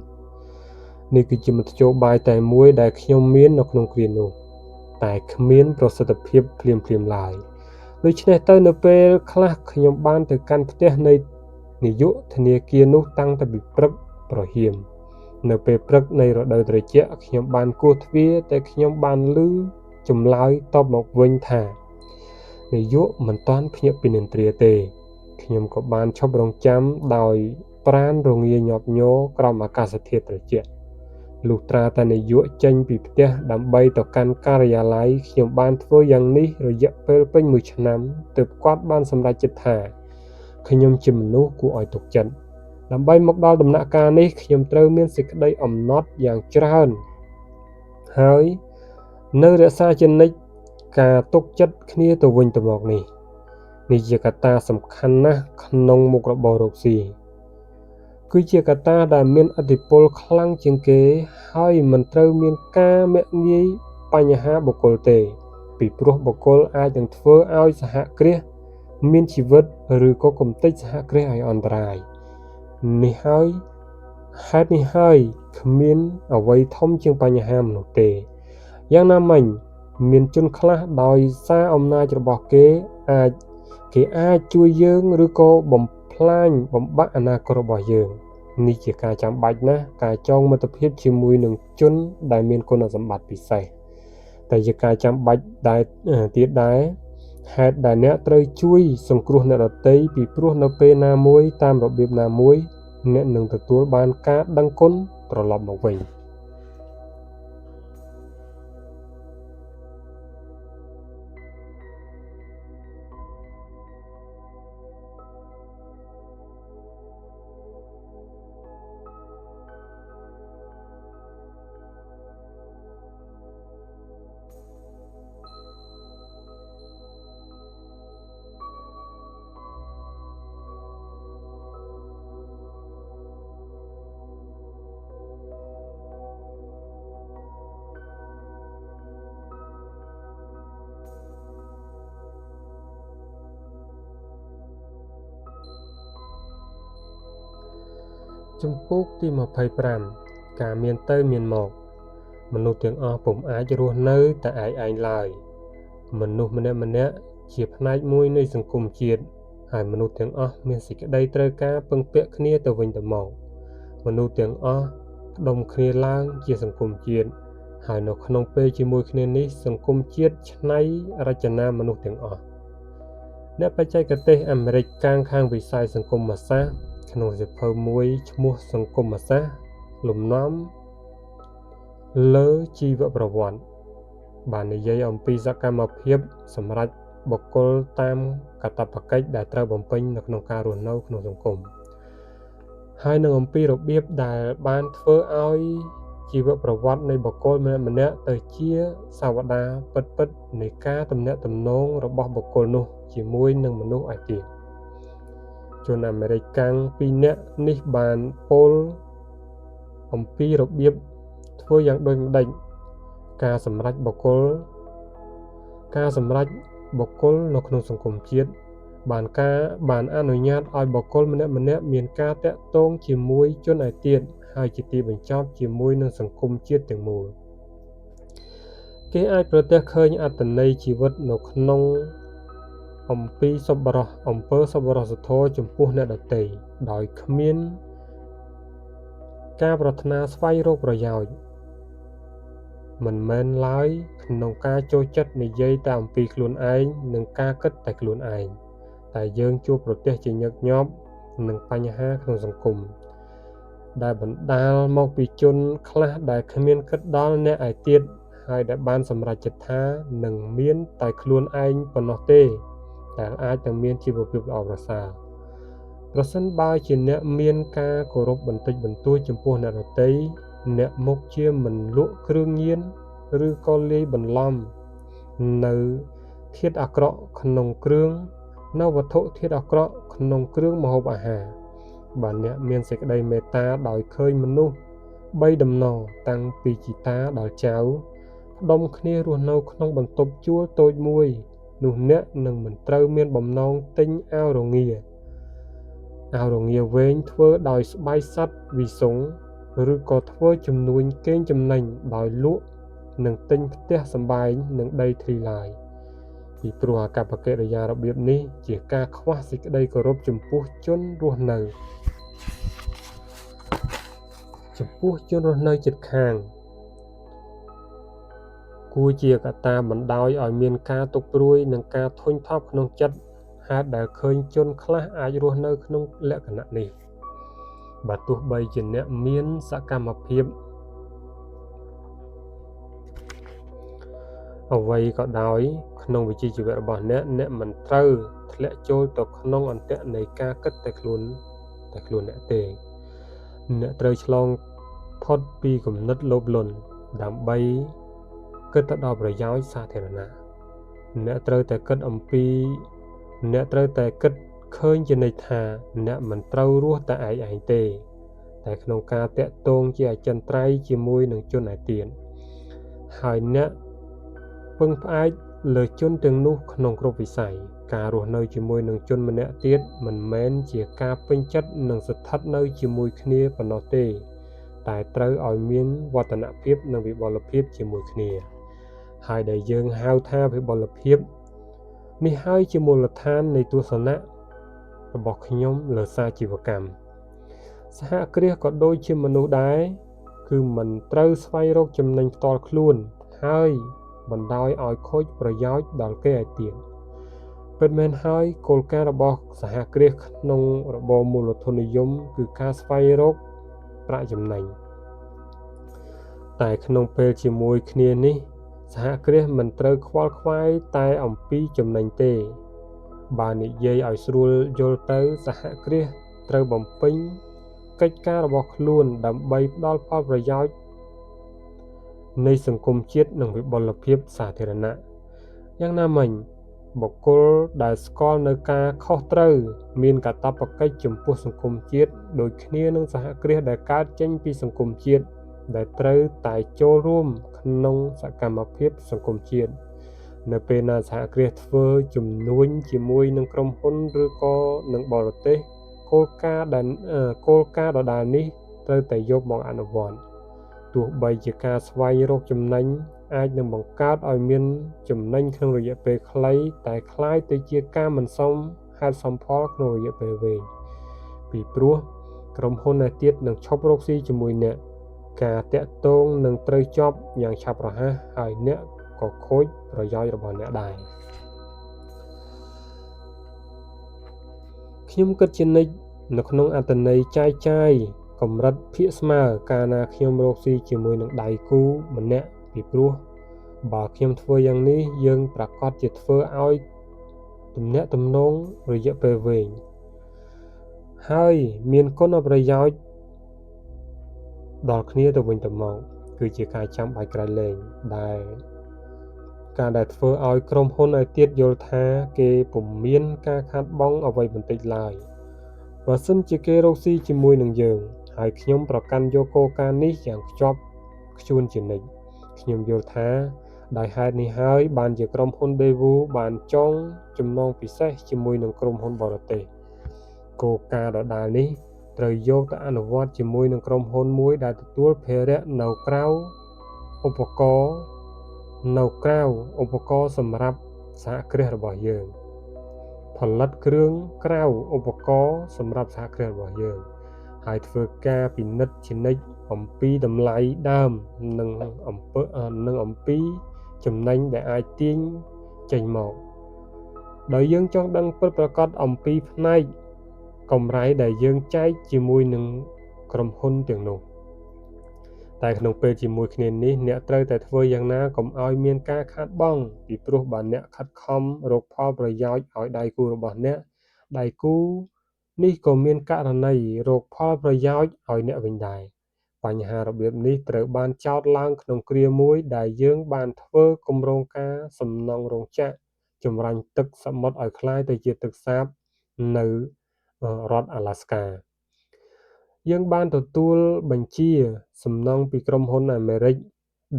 នេះគឺជាមធ្យោបាយតែមួយដែលខ្ញុំមាននៅក្នុងគ្រានោះតែគ្មានប្រសិទ្ធភាពភ្លាមឡើយដូច្នេះទៅនៅពេលខ្លះខ្ញុំបានទៅកាន់ផ្ទះនៃនាយកធនាគារនោះតាំងតែពីព្រឹកប្រហៀមនៅពេលព្រឹកនៃរដូវត្រជាក់ខ្ញុំបានគោះទ្វារតែខ្ញុំបានឮចម្លើយតបមកវិញថានាយកមិនទាន់ភ្ញាក់ពីនិន្ទ្រាទេខ្ញុំក៏បានឈប់រងចាំដោយប្រាណរងាញាប់ញ័រក្រោមអាកាសធាតុត្រជាក់លុះត្រាតែនាយកចេញពីផ្ទះដើម្បីទៅកាន់ការិយាល័យខ្ញុំបានធ្វើយ៉ាងនេះរយៈពេលពេញ1ឆ្នាំទើបគាត់បានសម្រេចចិត្តថាខ្ញុំជាមនុស្សគួរឲ្យទុកចិត្តដើម្បីមកដល់ដំណាក់កាលនេះខ្ញុំត្រូវមានសេចក្តីអំណត់យ៉ាងច្រើនហើយនៅរក្សាជានិច្ចការទុកចិត្តគ្នាទៅវិញទៅមកនេះជាកត្តាសំខាន់ណាស់ក្នុងមុខរបររកស៊ីគឺជាកត្តាដែលមានឥទ្ធិពលខ្លាំងជាងគេហើយមិនត្រូវមានការមាក់ងាយបញ្ហាបុគ្គលទេពីព្រោះបុគ្គលអាចនឹងធ្វើឲ្យសហគ្រាសមានជីវិតឬក៏កំទេចសហគ្រាសឲ្យអន្តរាយហេតុនេះហើយគ្មានអ្វីធំជាងបញ្ហាមនុស្សទេយ៉ាងណាមិញមានជនខ្លះដោយសារអំណាចរបស់គេអាចជួយយើងឬក៏បំបាក់អនាគតរបស់យើងនេះជាការចាំបាច់ណាស់ការចងមិត្តភាពជាមួយនឹងជនដែលមានគុណសម្បត្តិពិសេសតែជាការចាំបាច់ដែរហេតុដែលអ្នកត្រូវជួយសង្គ្រោះអ្នកដទៃពីព្រោះនៅពេលណាមួយតាមរបៀបណាមួយអ្នកនឹងទទួលបានការដឹងគុណត្រឡប់មកវិញជំពូកទី25ការមានទៅមានមកមនុស្សទាំងអស់ពុំអាចរស់នៅតែឯងឡើយមនុស្សម្នាក់ជាផ្នែកមួយនៃសង្គមជាតិហើយមនុស្សទាំងអស់មានសេចក្តីត្រូវការពឹងពាក់គ្នាទៅវិញទៅមកមនុស្សទាំងអស់ផ្ដុំគ្នាឡើងជាសង្គមជាតិហើយនៅក្នុងពេលជាមួយគ្នានេះសង្គមជាតិច្នៃរចនាមនុស្សទាំងអស់អ្នកបច្ចេកទេសអាមេរិកខាងវិស័យសង្គមសាស្ត្រក្នុងសៀវភៅមួយឈ្មោះសង្គមសាស្ត្រលំនាំលើជីវប្រវត្តិបាននិយាយអំពីសកម្មភាពសម្រាប់បុគ្គលតាមកាតព្វកិច្ចដែលត្រូវបំពេញនៅក្នុងការរស់នៅក្នុងសង្គមហើយនឹងអំពីរបៀបដែលបានធ្វើឲ្យជីវប្រវត្តិនៃបុគ្គលម្នាក់ទៅជាសាវតាពិតនៃការទំនាក់ទំនងរបស់បុគ្គលនោះជាមួយនឹងមនុស្សឯទៀតជ ជនអាមេរិកកាំង2នាក់នេះបានពោលអំពីរបៀបធ្វើយ៉ាងដូចម្តេចការសម្រេចបុគ្គលនៅក្នុងសង្គមជាតិបានអនុញ្ញាតឲ្យបុគ្គលម្នាក់ៗមានការតាក់ទងជាមួយជនឯទៀតហើយជាទីបញ្ចប់ជាមួយនឹងសង្គមជាតិទាំងមូលគេអាចប្រទះឃើញអត្ថន័យជីវិតនៅក្នុងអំពើសប្បុរសធម៌ចំពោះអ្នកដទៃដោយគ្មានការប្រាថ្នាស្វែងរកប្រយោជន៍មិនមែនឡើយក្នុងការចូលចិត្តនិយាយតែអំពីខ្លួនឯងនិងការគិតតែខ្លួនឯងតែយើងជួបប្រទះជាញឹកញាប់នឹងបញ្ហាក្នុងសង្គមដែលបណ្ដាលមកពីជនខ្លះដែលគ្មានគិតដល់អ្នកឯទៀតហើយដែលបានសម្រេចចិត្តថានឹងមានតែខ្លួនឯងប៉ុណ្ណោះទេដែលអាចនឹងមានជីវភាពល្អប្រសើរប្រសិនបើជាអ្នកមានការគោរពបន្តិចបន្តួចចំពោះអ្នកដទៃអ្នកមុខជាមិនលក់គ្រឿងញៀនឬក៏លាយបន្លំនៅធាតុអាក្រក់ក្នុងគ្រឿងនៅវត្ថុធាតុអាក្រក់ក្នុងគ្រឿងម្ហូបអាហារបើអ្នកមានសេចក្តីមេត្តាដោយឃើញមនុស្ស3តំណតាំងពីជីតាដល់ចៅផ្ដុំគ្នារស់នៅក្នុងបន្ទប់ជួលតូចមួយនោះអ្នកនឹងមិនត្រូវមានបំណងទិញអាវរងាវែងធ្វើដោយស្បែកសត្វវីសុងឬក៏ធ្វើជំនួញកេងចំណេញដោយលក់និងទិញផ្ទះសម្បែងនិងដីធ្លីឡើយពីព្រោះអាកប្បកិរិយារបៀបនេះជាការខ្វះសេចក្តីគោរពចំពោះជនរស់នៅជិតខាងគួរជាកត្តាបណ្ដោយឲ្យមានការទុកព្រួយនិងការធុញថប់ក្នុងចិត្តហេតុដែលឃើញជនខ្លះអាចរស់នៅក្នុងលក្ខណៈនេះបើទោះបីជាអ្នកមានសកម្មភាពអ្វីក៏ដោយក្នុងវិជ្ជាជីវៈរបស់អ្នកមិនត្រូវធ្លាក់ចូលទៅក្នុងអន្ទាក់នៃការគិតតែខ្លួនអ្នកទេអ្នកត្រូវឆ្លងផុតពីគំនិតលោភលន់ដើម្បីគិតទៅដល់ប្រយោជន៍សាធារណៈអ្នកត្រូវតែគិតឃើញជានិច្ចថាអ្នកមិនត្រូវរស់តែឯងទេតែក្នុងការតាក់ទងជាអចិន្ត្រៃយ៍ជាមួយនឹងជនឯទៀតហើយអ្នកពឹងផ្អែកលើជនទាំងនោះក្នុងគ្រប់វិស័យការរស់នៅជាមួយនឹងជនម្នាក់ទៀតមិនមែនជាការពេញចិត្តនឹងស្ថិតនៅជាមួយគ្នាប៉ុណ្ណោះទេតែត្រូវឲ្យមានវឌ្ឍនភាពនិងវិបុលភាពជាមួយគ្នាហើយដែលយើងហៅថាវិបុលភាពនេះហើយជាមូលដ្ឋាននៃទស្សនៈរបស់ខ្ញុំលើសារជីវកម្មសហគ្រាសក៏ដូចជាមនុស្សដែរគឺមិនត្រូវស្វែងរកចំណេញផ្ទាល់ខ្លួនហើយបណ្ដោយឲ្យខូចប្រយោជន៍ដល់គេឯទៀតពិតមែនហើយគោលការណ៍របស់សហគ្រាសក្នុងរបបមូលធននិយមគឺការស្វែងរកប្រាក់ចំណេញតែក្នុងពេលជាមួយគ្នានេះសហគ្រាសមិនត្រូវខ្វល់ខ្វាយតែអំពីចំណេញទេបើនិយាយឲ្យស្រួលយល់ទៅសហគ្រាសត្រូវបំពេញកិច្ចការរបស់ខ្លួនដើម្បីផ្ដល់ផលប្រយោជន៍នៃសង្គមជាតិនិងវិបុលភាពសាធារណៈយ៉ាងណាមិញបុគ្គលដែលស្គាល់នៅការខុសត្រូវមានកាតព្វកិច្ចចំពោះសង្គមជាតិដូចគ្នានឹងសហគ្រាសដែលកើតចេញពីសង្គមជាតិដែលត្រូវតែចូលរួមក្នុងសកម្មភាពសង្គមជាតិនៅពេលណាសហគ្រាសធ្វើជំនួញជាមួយនឹងក្រុមហ៊ុនឬក៏នឹងបរទេសគោលការណ៍ដដែលនេះត្រូវតែយកមកអនុវត្តទោះបីជាការស្វែងរកចំណេញអាចនឹងបង្កើតឲ្យមានចំណេញក្នុងរយៈពេលខ្លីតែคล้ายទៅជាការមិនសមហេតុសមផលក្នុងរយៈពេលវែងពីព្រោះក្រុមហ៊ុនឯទៀតនឹងឈប់រកស៊ីជាមួយអ្នកការតាក់ទងនឹងត្រូវចប់យ៉ាងឆាប់រហ័សហើយអ្នកក៏ខូចប្រយោជន៍របស់អ្នកដែរខ្ញុំគិតជានិច្ចនៅក្នុងអត្ថន័យចាយកម្រិតភាគស្មើកាលណាខ្ញុំរកស៊ីជាមួយនឹងដៃគូម្នាក់ពីព្រោះបើខ្ញុំធ្វើយ៉ាងនេះយើងប្រកាសជាធ្វើឲ្យទំនាក់ទំនងរយៈពេលវែងហើយមានគុណប្រយោជន៍ដល់គ្នាទៅវិញទៅមកគឺជាការចាំបាច់ក្រៃលែងដែលធ្វើឲ្យក្រុមហ៊ុនឯទៀតយល់ថាគេពុំមានការខាតបង់អ្វីបន្តិចឡើយ បើសិនជាគេរកស៊ីជាមួយនឹងយើងហើយខ្ញុំប្រកាន់យកគោលការណ៍នេះយ៉ាងខ្ជាប់ខ្ជួនជានិច្ចខ្ញុំយល់ថាដោយហេតុនេះហើយបានជាក្រុមហ៊ុន Daewoo បានចងចំណងពិសេសជាមួយនឹងក្រុមហ៊ុនបរទេសគោលការណ៍ដដែលនេះត្រូវយកទៅអនុវត្តជាមួយនឹងក្រុមហ៊ុនមួយដែលទទួលភារៈនៅក្រៅឧបករណ៍សម្រាប់សហគ្រាសរបស់យើងផលិតគ្រឿងក្រៅឧបករណ៍សម្រាប់សហគ្រាសរបស់យើងហើយធ្វើការពិនិត្យជានិច្ចអំពីតម្លៃដើមនិងអំពីចំណេញដែលអាចទាញចេញមកដោយយើងចង់ដឹងពិតប្រាកដអំពីផ្នែកកម្រៃដែលយើងចែកជាមួយនឹងក្រុមហ៊ុនទាំងនោះតែក្នុងពេលជាមួយគ្នានេះអ្នកត្រូវតែធ្វើយ៉ាងណាកុំឲ្យមានការខាតបង់ពីព្រោះបើអ្នកខិតខំរកផលប្រយោជន៍ឲ្យដៃគូរបស់អ្នកដៃគូនេះក៏មានករណីរកផលប្រយោជន៍ឲ្យអ្នកវិញដែរបញ្ហារបៀបនេះត្រូវបានចោទឡើងក្នុងគ្រាមួយដែលយើងបានធ្វើគម្រោងការសំណង់រោងចក្រចម្រាញ់ទឹកសមុទ្រឲ្យคล้ายទៅជាទឹកសាបនៅរដ្ឋអាឡាស្កាយើងបានទទួលបញ្ជាសំណង់ពីក្រុមហ៊ុនអាមេរិក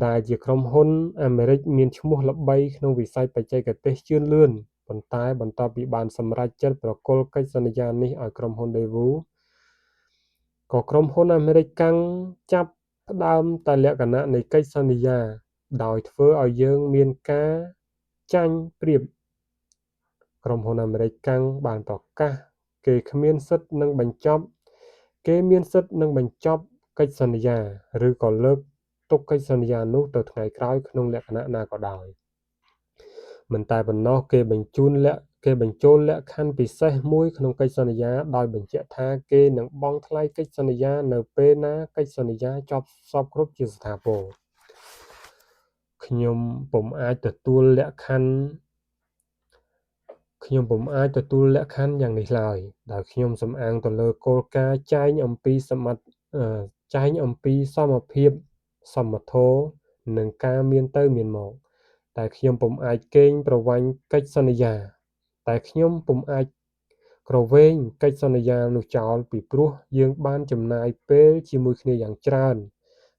ដែលជាក្រុមហ៊ុនអាមេរិកមានឈ្មោះល្បីក្នុងវិស័យបច្ចេកទេសជឿនលឿនប៉ុន្តែបន្ទាប់ពីបានសម្រេចចិត្តប្រគល់កិច្ចសន្យានេះឲ្យក្រុមហ៊ុន Daewoo ក៏ក្រុមហ៊ុនអាមេរិកកាំងចាប់ផ្ដើមតែលក្ខណៈនៃកិច្ចសន្យាដោយធ្វើឲ្យយើងមានការចាញ់ប្រៀបក្រុមហ៊ុនអាមេរិកកាំងបានប្រកាសគេមានសិទ្ធិនឹងបញ្ចប់កិច្ចសន្យាឬក៏លើកទុកកិច្ចសន្យានោះទៅថ្ងៃក្រោយក្នុងលក្ខណៈណាក៏ដោយមិនតែប៉ុណ្ណោះគេបញ្ចូលលក្ខខណ្ឌពិសេសមួយក្នុងកិច្ចសន្យាដោយបញ្ជាក់ថាគេនឹងបង់ថ្លៃកិច្ចសន្យានៅពេលណាកិច្ចសន្យាចប់សពគ្រប់ជាស្ថាពរខ្ញុំពុំអាចទទួលលក្ខខណ្ឌយ៉ាងនេះឡើយដោយខ្ញុំសំអាងទៅលើគោលការណ៍ចែងអំពីសមភាពសមធម៌និងការមានទៅមានមកតែខ្ញុំពុំអាចកេងប្រវ័ញ្ចកិច្ចសន្យានោះចោលពីព្រោះយើងបានចំណាយពេលជាមួយគ្នាយ៉ាងច្រើន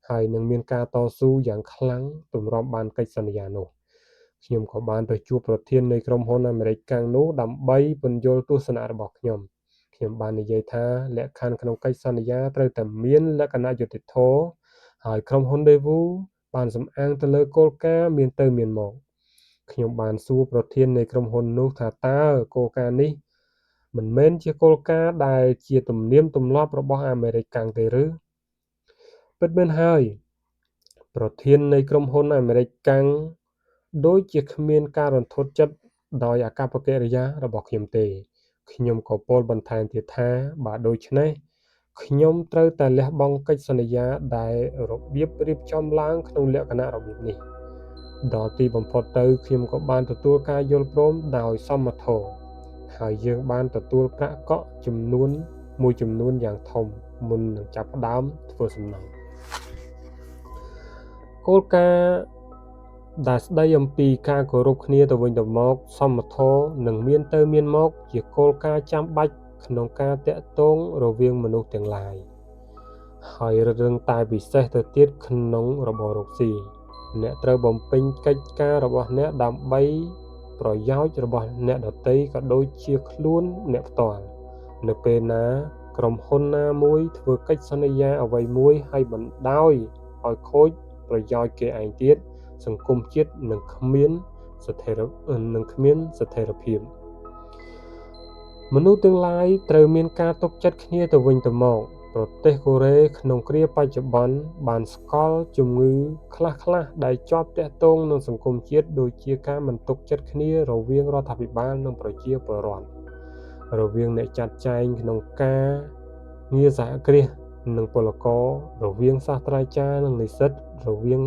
ហើយនឹងមានការតស៊ូយ៉ាងខ្លាំងទម្រាំបានកិច្ចសន្យានោះខ្ញុំក៏បានទៅជួបប្រធាននៃក្រុមហ៊ុនអាមេរិកកាំងនោះដើម្បីពន្យល់ទស្សនៈរបស់ខ្ញុំបាននិយាយថាលក្ខខណ្ឌក្នុងកិច្ចសន្យាត្រូវតែមានលក្ខណៈយុត្តិធម៌ហើយក្រុមហ៊ុន Daewoo បានសំអាងទៅលើគោលការណ៍មានទៅមានមកខ្ញុំបានសួរប្រធាននៃក្រុមហ៊ុននោះថាតើគោលការណ៍នេះមិនមែនជាគោលការណ៍ដែលជាទំនៀមទម្លាប់របស់អាមេរិកកាំងទេឬពិតមែនហើយប្រធាននៃក្រុមហ៊ុនអាមេរិកកាំងដូចជាគ្មានការរន្ធត់ចិត្តដោយអាកប្បកិរិយារបស់ខ្ញុំទេខ្ញុំក៏ពោលបន្ថែមទៀតថាបើដូច្នេះខ្ញុំត្រូវតែលះបង់កិច្ចសន្យាដែលរបៀបរៀបចំឡើងក្នុងលក្ខណៈរបៀបនេះដល់ទីបំផុតទៅខ្ញុំក៏បានទទួលការយល់ព្រមដោយសមធម៌ហើយយើងបានទទួលប្រាក់កក់ចំនួនយ៉ាងធំមុននឹងចាប់ផ្ដើមធ្វើសំណង់គោលការណ៍ដែលស្ដីអំពីការគោរពគ្នាទៅវិញទៅមកសមធម៌និងមានទៅមានមកជាគោលការណ៍ចាំបាច់ក្នុងការតាក់ទងរវាងមនុស្សទាំងឡាយហើយរឿងតែពិសេសទៅទៀតក្នុងរបបរកស៊ីអ្នកត្រូវបំពេញកិច្ចការរបស់អ្នកដើម្បីប្រយោជន៍របស់អ្នកដទៃក៏ដូចជាខ្លួនអ្នកផ្ទាល់នៅពេលណាក្រុមហ៊ុនណាមួយធ្វើកិច្ចសន្យាអ្វីមួយហើយបណ្ដោយឲ្យខូចប្រយោជន៍គេឯងទៀតសង្គមជាតិនឹងគ្មានស្ថិរភាពមនុស្សទាំងឡាយត្រូវមានការទុកចិត្តគ្នាទៅវិញទៅមកប្រទេសកូរ៉េក្នុងគ្រាបច្ចុប្បន្នបានស្គាល់ជំងឺខ្លះដែលជាប់ទាក់ទងនឹងសង្គមជាតិដូចជាការមិនទុកចិត្តគ្នារវាងរដ្ឋាភិបាលនិងប្រជាពលរដ្ឋរវាងអ្នកចាត់ចែងក្នុងការងារសហគ្រាសនិងពលកររវាងសាស្ត្រាចារ្យនិងនិស្សិតរវាង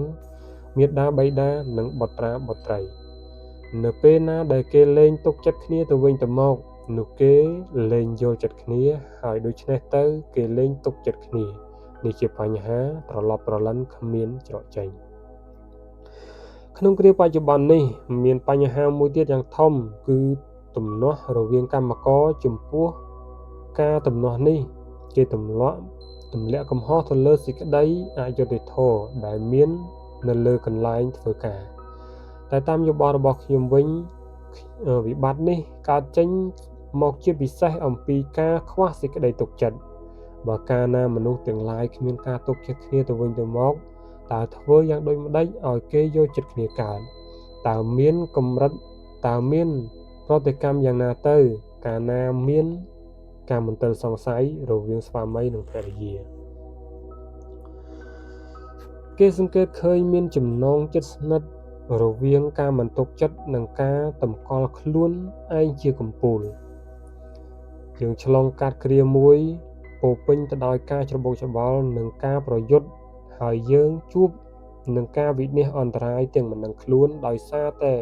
មាតាបិតានិងបុត្រាបុត្រីនៅពេលណាដែលគេលែងទុកចិត្តគ្នាទៅវិញទៅមកនោះគេលែងយល់ចិត្តគ្នាហើយដូច្នេះទៅគេលែងទុកចិត្តគ្នានេះជាបញ្ហាត្រឡប់ត្រលិនគ្មានច្រកចេញក្នុងគ្រាបច្ចុប្បន្ននេះមានបញ្ហាមួយទៀតយ៉ាងធំគឺទំនាស់រវាងកម្មករចំពោះ ការទំនាស់នេះគេទម្លាក់កំហុសទៅលើសេចក្តីអយុត្តិធម៌ដែលមាននៅលើកន្លែងធ្វើការតែតាមយោបល់របស់ខ្ញុំវិញវិបត្តិនេះកើតចេញមកជាពិសេសអំពីការខ្វះសេចក្តីទុកចិត្តបើកាលណាមនុស្សទាំងឡាយគ្មានការទុកចិត្តគ្នាទៅវិញទៅមកតើធ្វើយ៉ាងដូចម្តេចឲ្យគេយកចិត្តគ្នាកើតតើមានប្រតិកម្មយ៉ាងណាទៅកាលណាមានការមន្ទិលសង្ស័យរវាងស្វាមីនិងភរិយាគេសង្កេតឃើញមានចំណងជិតស្និទ្ធរវាងការមិនទុកចិត្តនិងការតម្កល់ខ្លួនឯងជាកំពូលយើងឆ្លងកាត់គ្រាមួយពោពេញទៅដោយការច្របូកច្របល់និងការប្រយុទ្ធហើយយើងជួបនឹងការវិនាសអន្តរាយទាំងមិនដឹងខ្លួនដោយសារតែ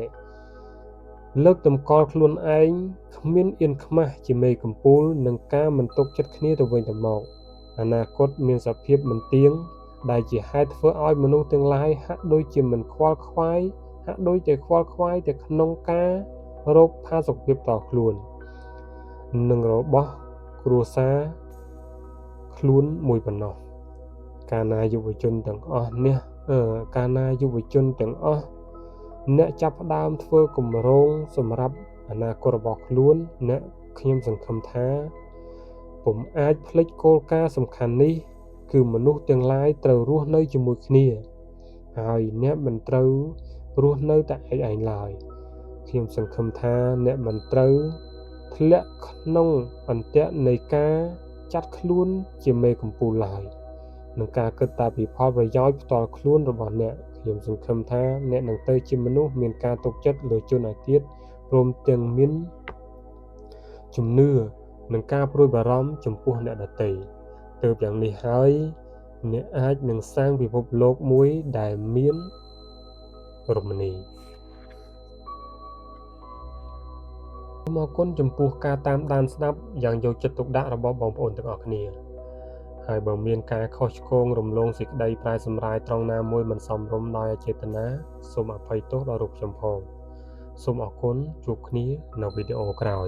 លើកតម្កល់ខ្លួនឯងគ្មានអៀនខ្មាស់ជាមេកំពូលនិងការមិនទុកចិត្តគ្នាទៅវិញទៅមកអនាគតមានសភាពមិនទៀងដែលជាហេតុធ្វើឲ្យមនុស្សទាំងឡាយហាក់ដូចជាមិនខ្វល់ខ្វាយតែក្នុងការរកផាសុកភាពតខ្លួននិងរបស់គ្រួសារខ្លួនមួយប៉ុណ្ណោះកាលណាយុវជនទាំងអស់អ្នកចាប់ផ្ដើមធ្វើគម្រោងសម្រាប់អនាគតរបស់ខ្លួនខ្ញុំសង្ឃឹមថាពុំអាចភ្លេចគោលការណ៍សំខាន់នេះគឺមនុស្សទាំងឡាយត្រូវរស់នៅជាមួយគ្នាហើយអ្នកមិនត្រូវរស់នៅតែឯងឡើយខ្ញុំសង្ឃឹមថាអ្នកមិនត្រូវធ្លាក់ក្នុងអន្ទាក់នៃការចាត់ខ្លួនជាមេកំពូលឡើយនឹងការគិតតែពីផលប្រយោជន៍ផ្ទាល់ខ្លួនរបស់អ្នកខ្ញុំសង្ឃឹមថាអ្នកនឹងទៅជាមនុស្សមានការទុកចិត្តលើជនឯទៀតព្រមទាំងមានជំនឿនិងការព្រួយបារម្ភចំពោះអ្នកដទៃទើបយ៉ាងនេះហើយអ្នកអាចនឹងសាងពិភពលោកមួយដែលមានរមណីសូមអរគុណចំពោះការតាមដានស្ដាប់យ៉ាងយកចិត្តទុកដាក់របស់បងប្អូនទាំងអស់គ្នាហើយបើមានការខុសឆ្គងរំលងសេចក្តីប្រែសម្រាយត្រង់ណាមួយមិនសមរម្យដោយអចេតនាសូមអភ័យទោសដល់រូបខ្ញុំផងសូមអរគុណជួបគ្នានៅវីដេអូក្រោយ